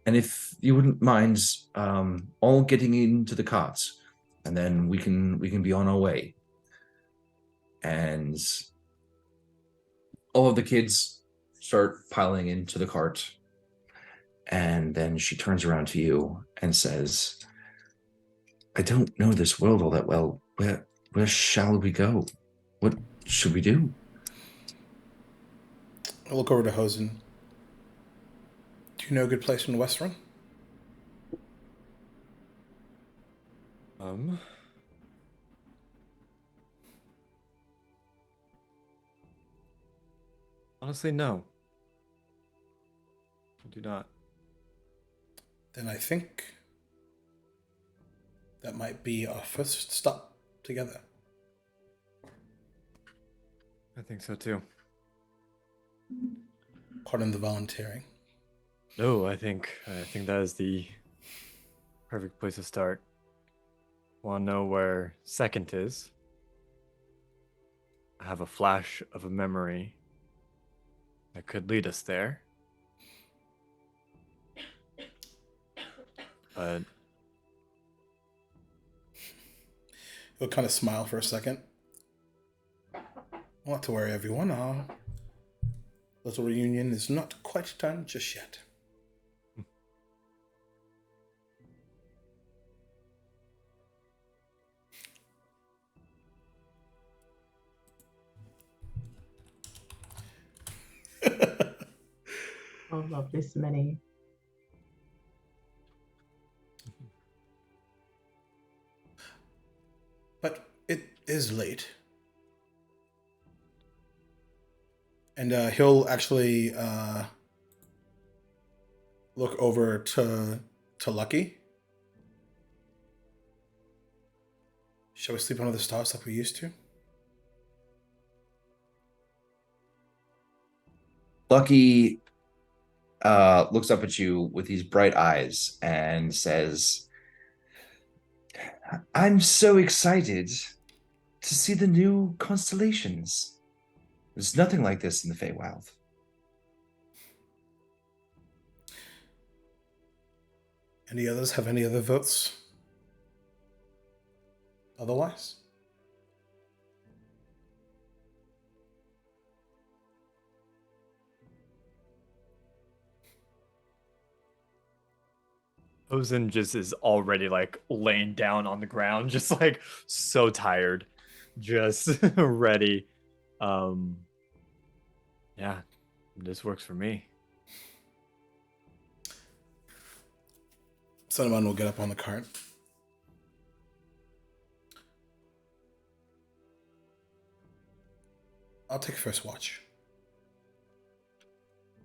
And if you wouldn't mind, all getting into the carts, and then we can be on our way. And all of the kids start piling into the cart. And then she turns around to you and says, I don't know this world all that well. Where shall we go? What should we do? I'll look over to Hosen. Do you know a good place in Westrun? Honestly, no. I do not. Then I think that might be our first stop together. I think so too. Pardon the volunteering. No, I think that is the perfect place to start. Want to know where second is? I have a flash of a memory that could lead us there. But He'll kind of smile for a second. Not to worry, everyone. Our little reunion is not quite done just yet. Oh, lovely Smitty. But it is late. And he'll actually look over to Lucky. Shall we sleep under the stars like we used to? Lucky looks up at you with these bright eyes and says, I'm so excited to see the new constellations. There's nothing like this in the Feywild. Any others have any other votes? Otherwise? Ozen just is already like laying down on the ground, just like so tired, just ready. Yeah, this works for me. Someone will get up on the cart. I'll take first watch.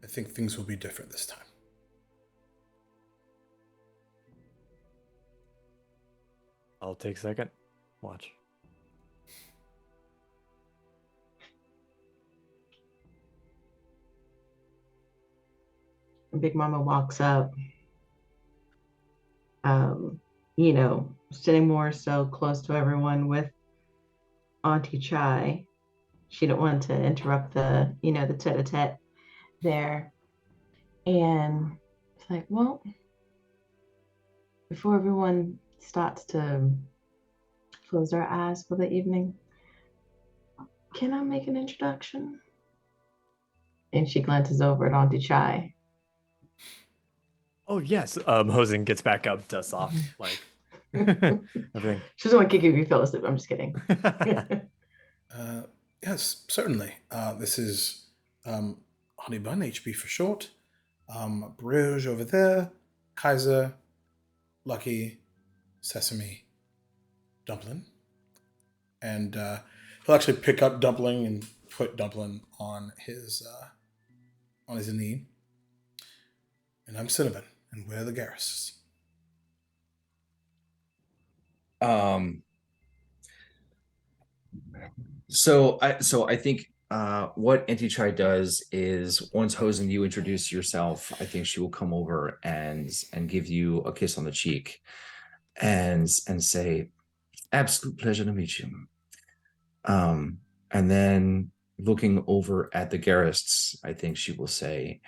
I think things will be different this time. I'll take second watch. Big Mama walks up, you know, sitting more so close to everyone with Auntie Chai. She didn't want to interrupt the, you know, the tete-a-tete there. And it's like, well, before everyone starts to close their eyes for the evening, can I make an introduction? And she glances over at Auntie Chai. Oh yes. Hosen gets back up, dusts off like everything. She doesn't want to kick you if you fell asleep. I'm just kidding. Yes, certainly. This is Honey Bun, HB for short. Bruges over there. Kaiser, Lucky, Sesame, Dumpling. And he'll actually pick up Dumpling and put Dumpling on his knee. And I'm Cinnamon, and we're the Garrists. So I think what Auntie Chai does is once Hosen, you introduce yourself, I think she will come over and give you a kiss on the cheek and say, absolute pleasure to meet you. And then looking over at the Garrists, I think she will say,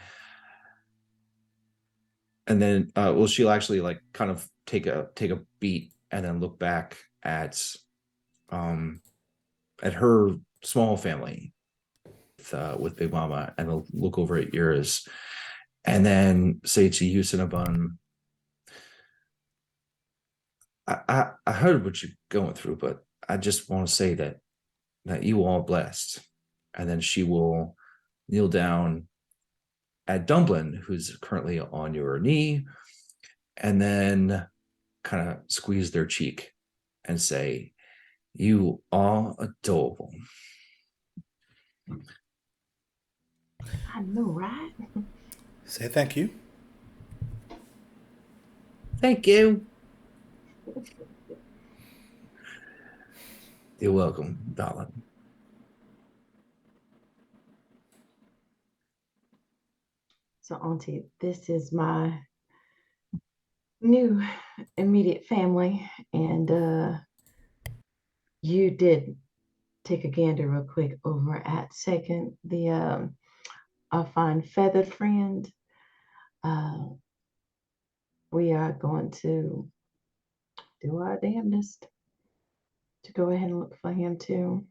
and then well, she'll actually like kind of take a beat and then look back at her small family with Big Mama, and they'll look over at yours and then say to you, Cinnabon, I heard what you're going through, but I just want to say that you are blessed. And then she will kneel down at Dumpling, who's currently on your knee, and then kind of squeeze their cheek and say, you are adorable. I know, right? Say thank you. Thank you. You're welcome, darling. So, Auntie, this is my new immediate family, and you did take a gander real quick over at second, our fine feathered friend. we are going to do our damnedest to go ahead and look for him too.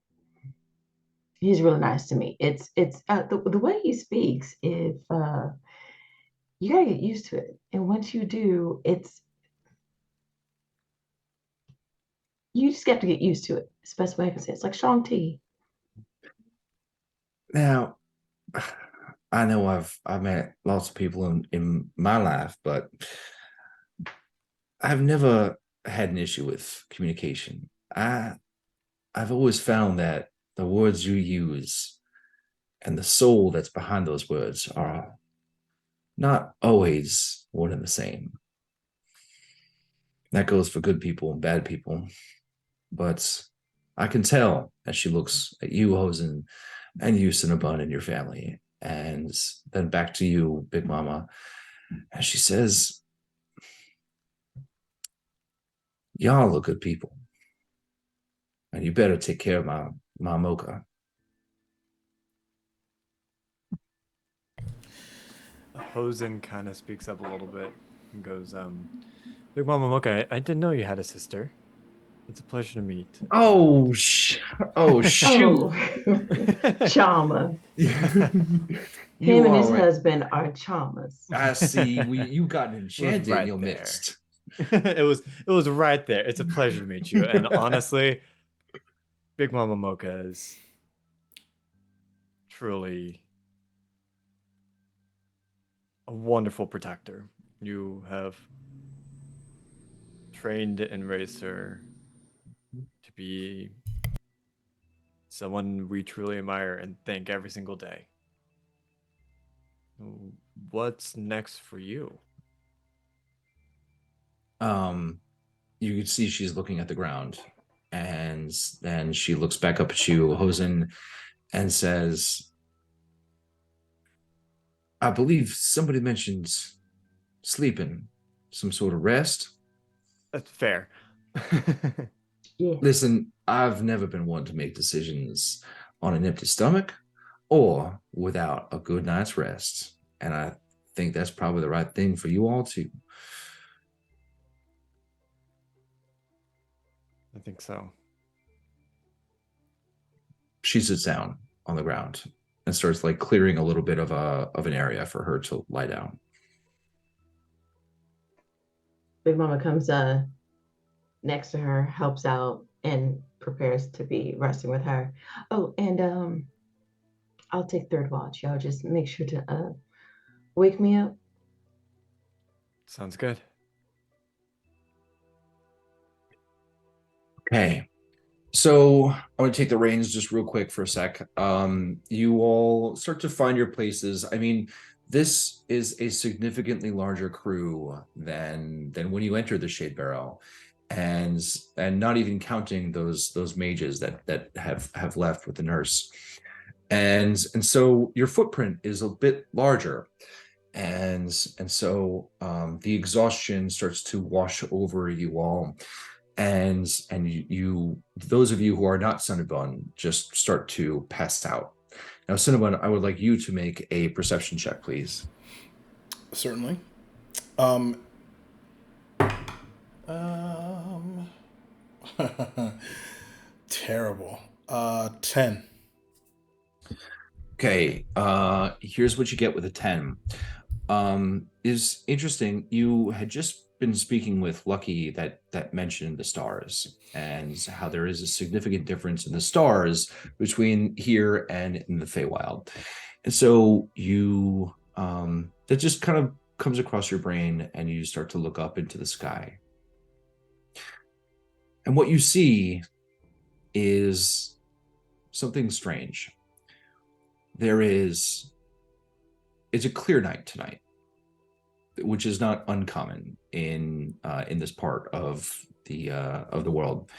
He's really nice to me. It's the way he speaks. If you gotta get used to it, and once you do, you just have to get used to it. It's the best way I can say it. It's like Shang T. Now, I know I've met lots of people in my life, but I've never had an issue with communication. I've always found that the words you use and the soul that's behind those words are not always one and the same. That goes for good people and bad people. But I can tell as she looks at you, Hosen, and you, Cinnabon, and your family, and then back to you, Big Mama, and she says, y'all are good people, and you better take care of my Mocha. Hosen kind of speaks up a little bit and goes, Big Mama Mocha, I didn't know you had a sister. It's a pleasure to meet. Oh, oh shoot. Oh, Chama. You Him and his are, husband are chamas. I see. You got enchanted right in your there. midst. it was right there. It's a pleasure to meet you. And honestly, Big Mama Mocha is truly a wonderful protector. You have trained and raised her to be someone we truly admire and thank every single day. What's next for you? You can see she's looking at the ground, and then she looks back up at you, Hosen, and says, I believe somebody mentioned sleeping, some sort of rest. That's fair. Yeah. Listen, I've never been one to make decisions on an empty stomach or without a good night's rest. And I think that's probably the right thing for you all too. I think so. She sits down on the ground and starts like clearing a little bit of an area for her to lie down. Big Mama comes next to her, helps out, and prepares to be resting with her. Oh, and I'll take third watch. Y'all just make sure to wake me up. Sounds good. Okay. So I want to take the reins just real quick for a sec. You all start to find your places. I mean, this is a significantly larger crew than when you entered the Shade Barrow, and not even counting those mages that have left with the nurse, and so your footprint is a bit larger, and so the exhaustion starts to wash over you all. And you those of you who are not Cinnabon just start to pass out. Now, Cinnabon, I would like you to make a perception check, please. Certainly. Terrible. 10. Okay, here's what you get with a 10. Is interesting. You had just been speaking with Lucky that mentioned the stars and how there is a significant difference in the stars between here and in the Feywild. And so you that just kind of comes across your brain, and you start to look up into the sky. And what you see is something strange. It's a clear night tonight, which is not uncommon in this part of the world.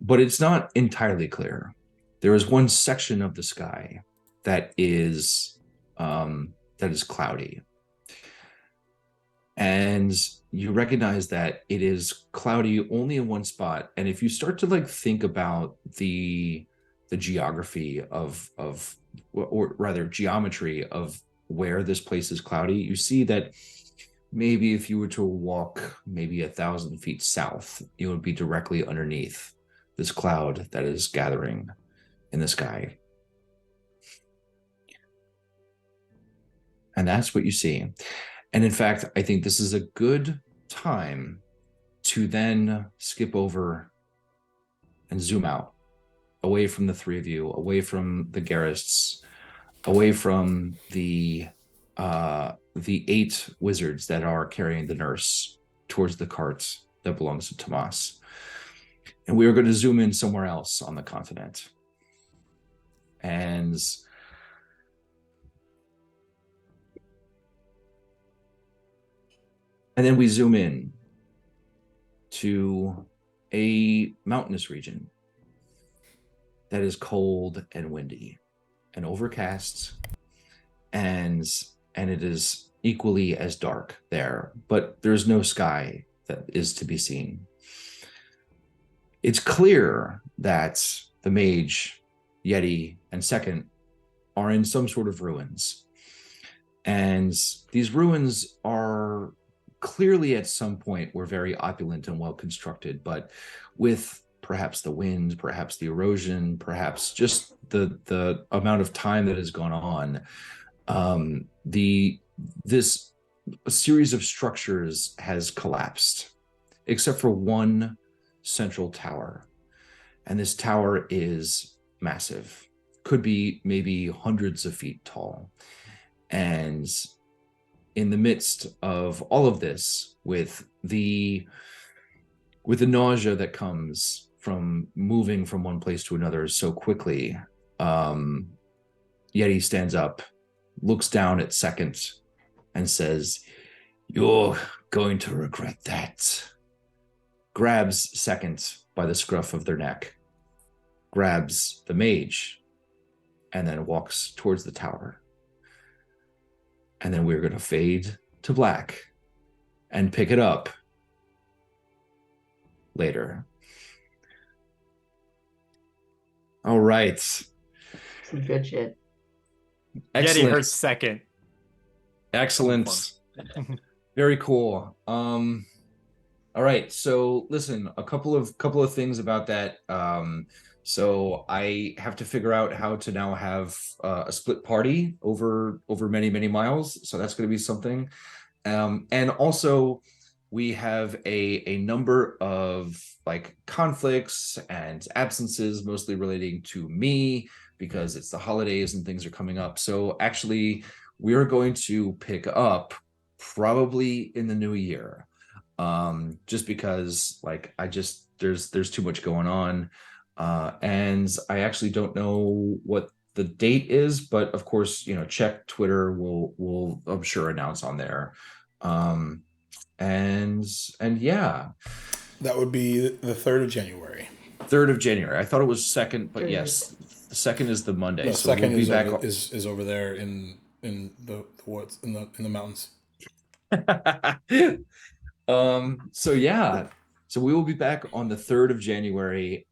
But it's not entirely clear. There is one section of the sky that is cloudy, and you recognize that it is cloudy only in one spot. And if you start to like think about the geography or rather geometry of where this place is cloudy, you see that maybe if you were to walk maybe 1,000 feet south, you would be directly underneath this cloud that is gathering in the sky. And that's what you see. And in fact, I think this is a good time to then skip over and zoom out, away from the three of you, away from the Garrists, away from the 8 wizards that are carrying the nurse towards the cart that belongs to Tomas. And we are going to zoom in somewhere else on the continent. And then we zoom in to a mountainous region that is cold and windy and overcast, and it is equally as dark there, but there's no sky that is to be seen. It's clear that the mage, Yeti, and Second are in some sort of ruins. And these ruins are clearly at some point were very opulent and well constructed, but with perhaps the wind, perhaps the erosion, perhaps just the amount of time that has gone on, this series of structures has collapsed, except for one central tower. And this tower is massive, could be maybe hundreds of feet tall. And in the midst of all of this, with the nausea that comes from moving from one place to another so quickly, Yeti stands up, looks down at Second, and says, "You're going to regret that." Grabs Second by the scruff of their neck, grabs the mage, and then walks towards the tower. And then we're going to fade to black and pick it up later. All right. Some good shit. Yeti Excellent. hurts Second. Excellent. Very cool. All right. So listen, a couple of things about that. So I have to figure out how to now have a split party over many miles. So that's going to be something. And also we have a number of like conflicts and absences, mostly relating to me because it's the holidays and things are coming up. So actually, we're going to pick up probably in the new year, just because like there's too much going on, and I actually don't know what the date is, but of course, check Twitter. We'll I'm sure announce on there. And yeah, That would be the 3rd of January. 3rd of January. I thought it was 2nd, but Third. yes, the 2nd is the Monday. No, so second we'll be back. is over there in the woods in the mountains. So yeah, so we will be back on the 3rd of January.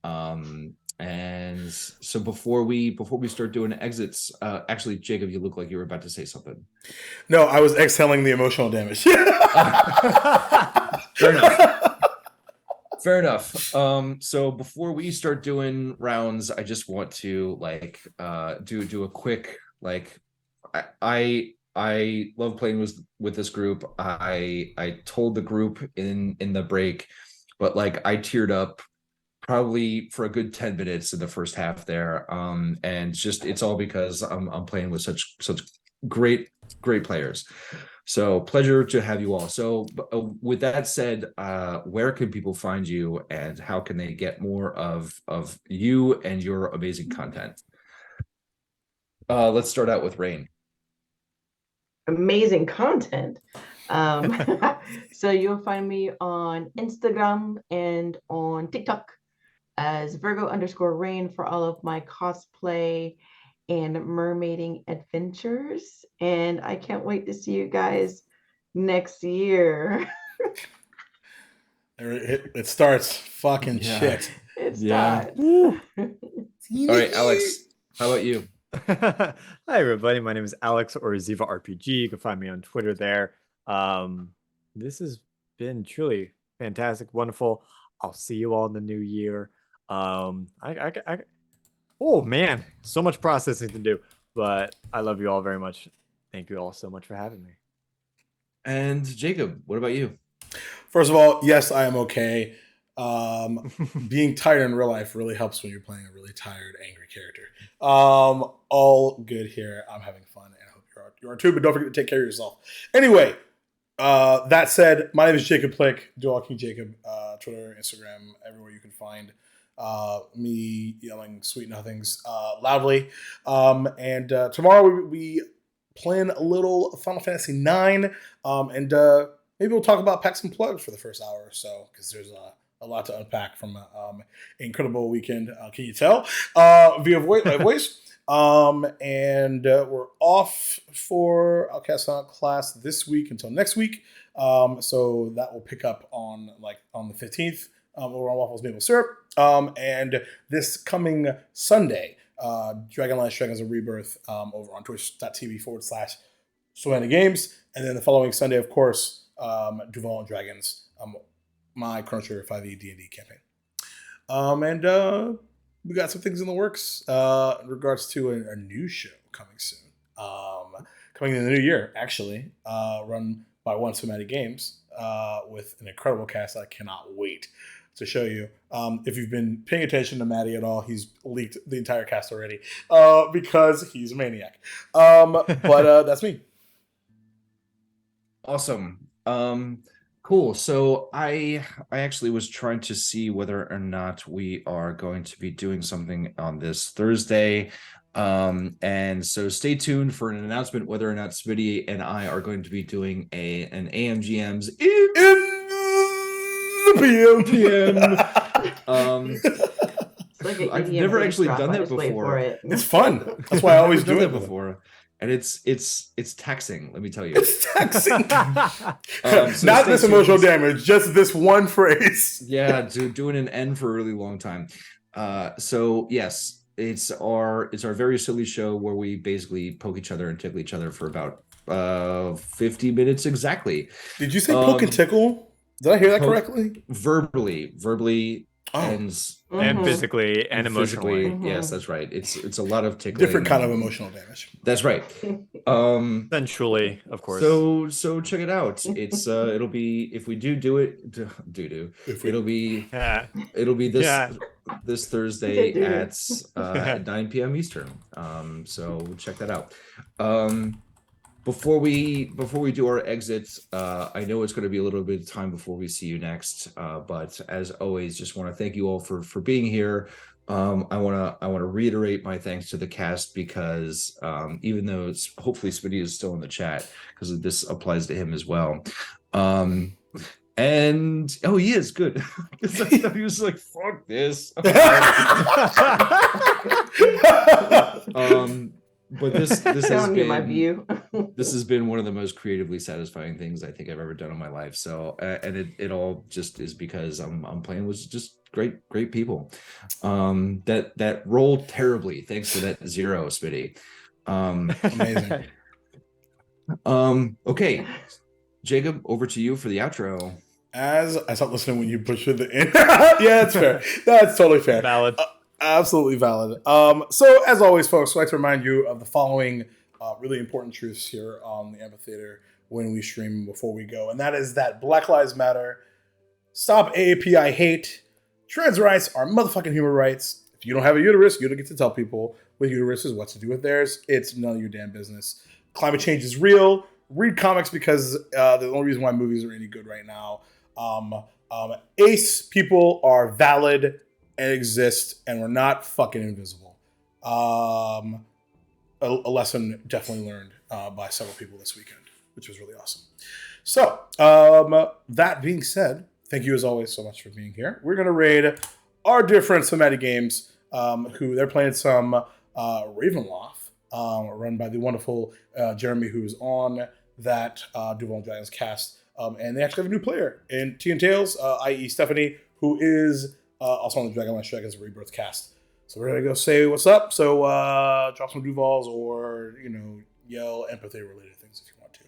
And so before we start doing exits, actually, Jacob, you look like you were about to say something. No, I was exhaling the emotional damage. Fair enough. Fair enough. So before we start doing rounds, I just want to like do a quick like I love playing with this group. I told the group in the break, but like I teared up probably for a good 10 minutes in the first half there. And just it's all because I'm playing with such great players. So pleasure to have you all. So with that said, where can people find you and how can they get more of you and your amazing content? Let's start out with Rain. Amazing content. So you'll find me on Instagram and on TikTok as Virgo_Rain for all of my cosplay and mermaiding adventures. And I can't wait to see you guys next year. It starts fucking shit. It's Yeah. time. All right, Alex, how about you? Hi everybody, my name is Alex or Ziva RPG. You can find me on Twitter there. This has been truly fantastic, wonderful. I'll see you all in the new year. Oh man, so much processing to do, but I love you all very much. Thank you all so much for having me. And Jacob, what about you? First of all, yes, I am okay. Being tired in real life really helps when you're playing a really tired, angry character. All good here. I'm having fun, and I hope you are too. But don't forget to take care of yourself. Anyway, that said, my name is Jacob Plick, Dual King Jacob, Twitter, Instagram, everywhere you can find me yelling sweet nothings loudly. And tomorrow we plan a little Final Fantasy IX, and maybe we'll talk about packs and plugs for the first hour or so, because there's a lot to unpack from an incredible weekend. Can you tell? Via voice. And we're off for Outcast Not class this week until next week. So that will pick up on the 15th over on Waffles Maple Syrup. And this coming Sunday, Dragonlance Dragons of Rebirth over on twitch.tv/So Many Games. And then the following Sunday, of course, Duval and Dragons, my Chrono Trigger 5e D&D campaign. And we got some things in the works in regards to a new show coming soon. Coming in the new year, actually, run by One So Many Games with an incredible cast I cannot wait to show you. If you've been paying attention to Maddie at all, he's leaked the entire cast already because he's a maniac. But that's me. Awesome. Cool. So I actually was trying to see whether or not we are going to be doing something on this Thursday. And so stay tuned for an announcement whether or not Smitty and I are going to be doing an AMGM's In the PM. It's like an I've EDM never bass actually drop. done I that just wait before. for it. It's fun. That's why I always I've done do that it before, and it's taxing. Let me tell you. It's taxing. So Not stay this tuned. emotional damage, just this one phrase. Yeah, doing an N for a really long time. So yes, it's our very silly show where we basically poke each other and tickle each other for about 50 minutes exactly. Did you say poke and tickle? Did I hear that correctly? Verbally, Oh. and And physically and emotionally. physically. Yes, that's right. It's a lot of tickling. Different kind of emotional damage. That's right. Sensually, of course. So check it out. It's it'll be, if we do it, it'll be this Yeah. this Thursday Do-do. at 9 p.m. Eastern. So check that out. Before we do our exit, I know it's going to be a little bit of time before we see you next. But as always, just want to thank you all for being here. I want to reiterate my thanks to the cast, because even though hopefully Smitty is still in the chat, because this applies to him as well. And he is good. He was like, "Fuck this." But this has Telling you my been view. this has been one of the most creatively satisfying things I think I've ever done in my life. So and it all just is because I'm playing with just great people that rolled terribly thanks to that 0, Smitty. Amazing. Okay, Jacob, over to you for the outro. As I stopped listening when you pushed it in. Yeah, that's fair. That's totally fair. Valid. Absolutely valid. So as always, folks, I'd like to remind you of the following really important truths here on the amphitheater when we stream before we go. And that is that Black Lives Matter, stop AAPI hate, trans rights are motherfucking human rights. If you don't have a uterus, you don't get to tell people with uteruses what to do with theirs. It's none of your damn business. Climate change is real. Read comics, because the only reason why movies are any good right now. Ace people are valid and exist, and we're not fucking invisible. A lesson definitely learned by several people this weekend, which was really awesome. So, that being said, thank you as always so much for being here. We're going to raid our dear friends from Maddie Games, who they're playing some Ravenloft, run by the wonderful Jeremy, who's on that Duval Dragons cast. And they actually have a new player in Tea and Tails, i.e. Stephanie, who is also on the Dragonlance Dragons Rebirth cast. So we're going to go say what's up. So drop some Duvals or, yell empathy-related things if you want to.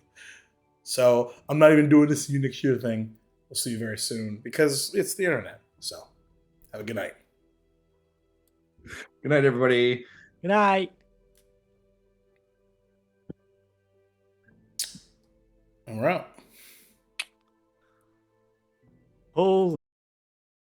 So I'm not even doing this see you next year thing. We'll see you very soon because it's the internet. So have a good night. Good night, everybody. Good night. And we're out. Holy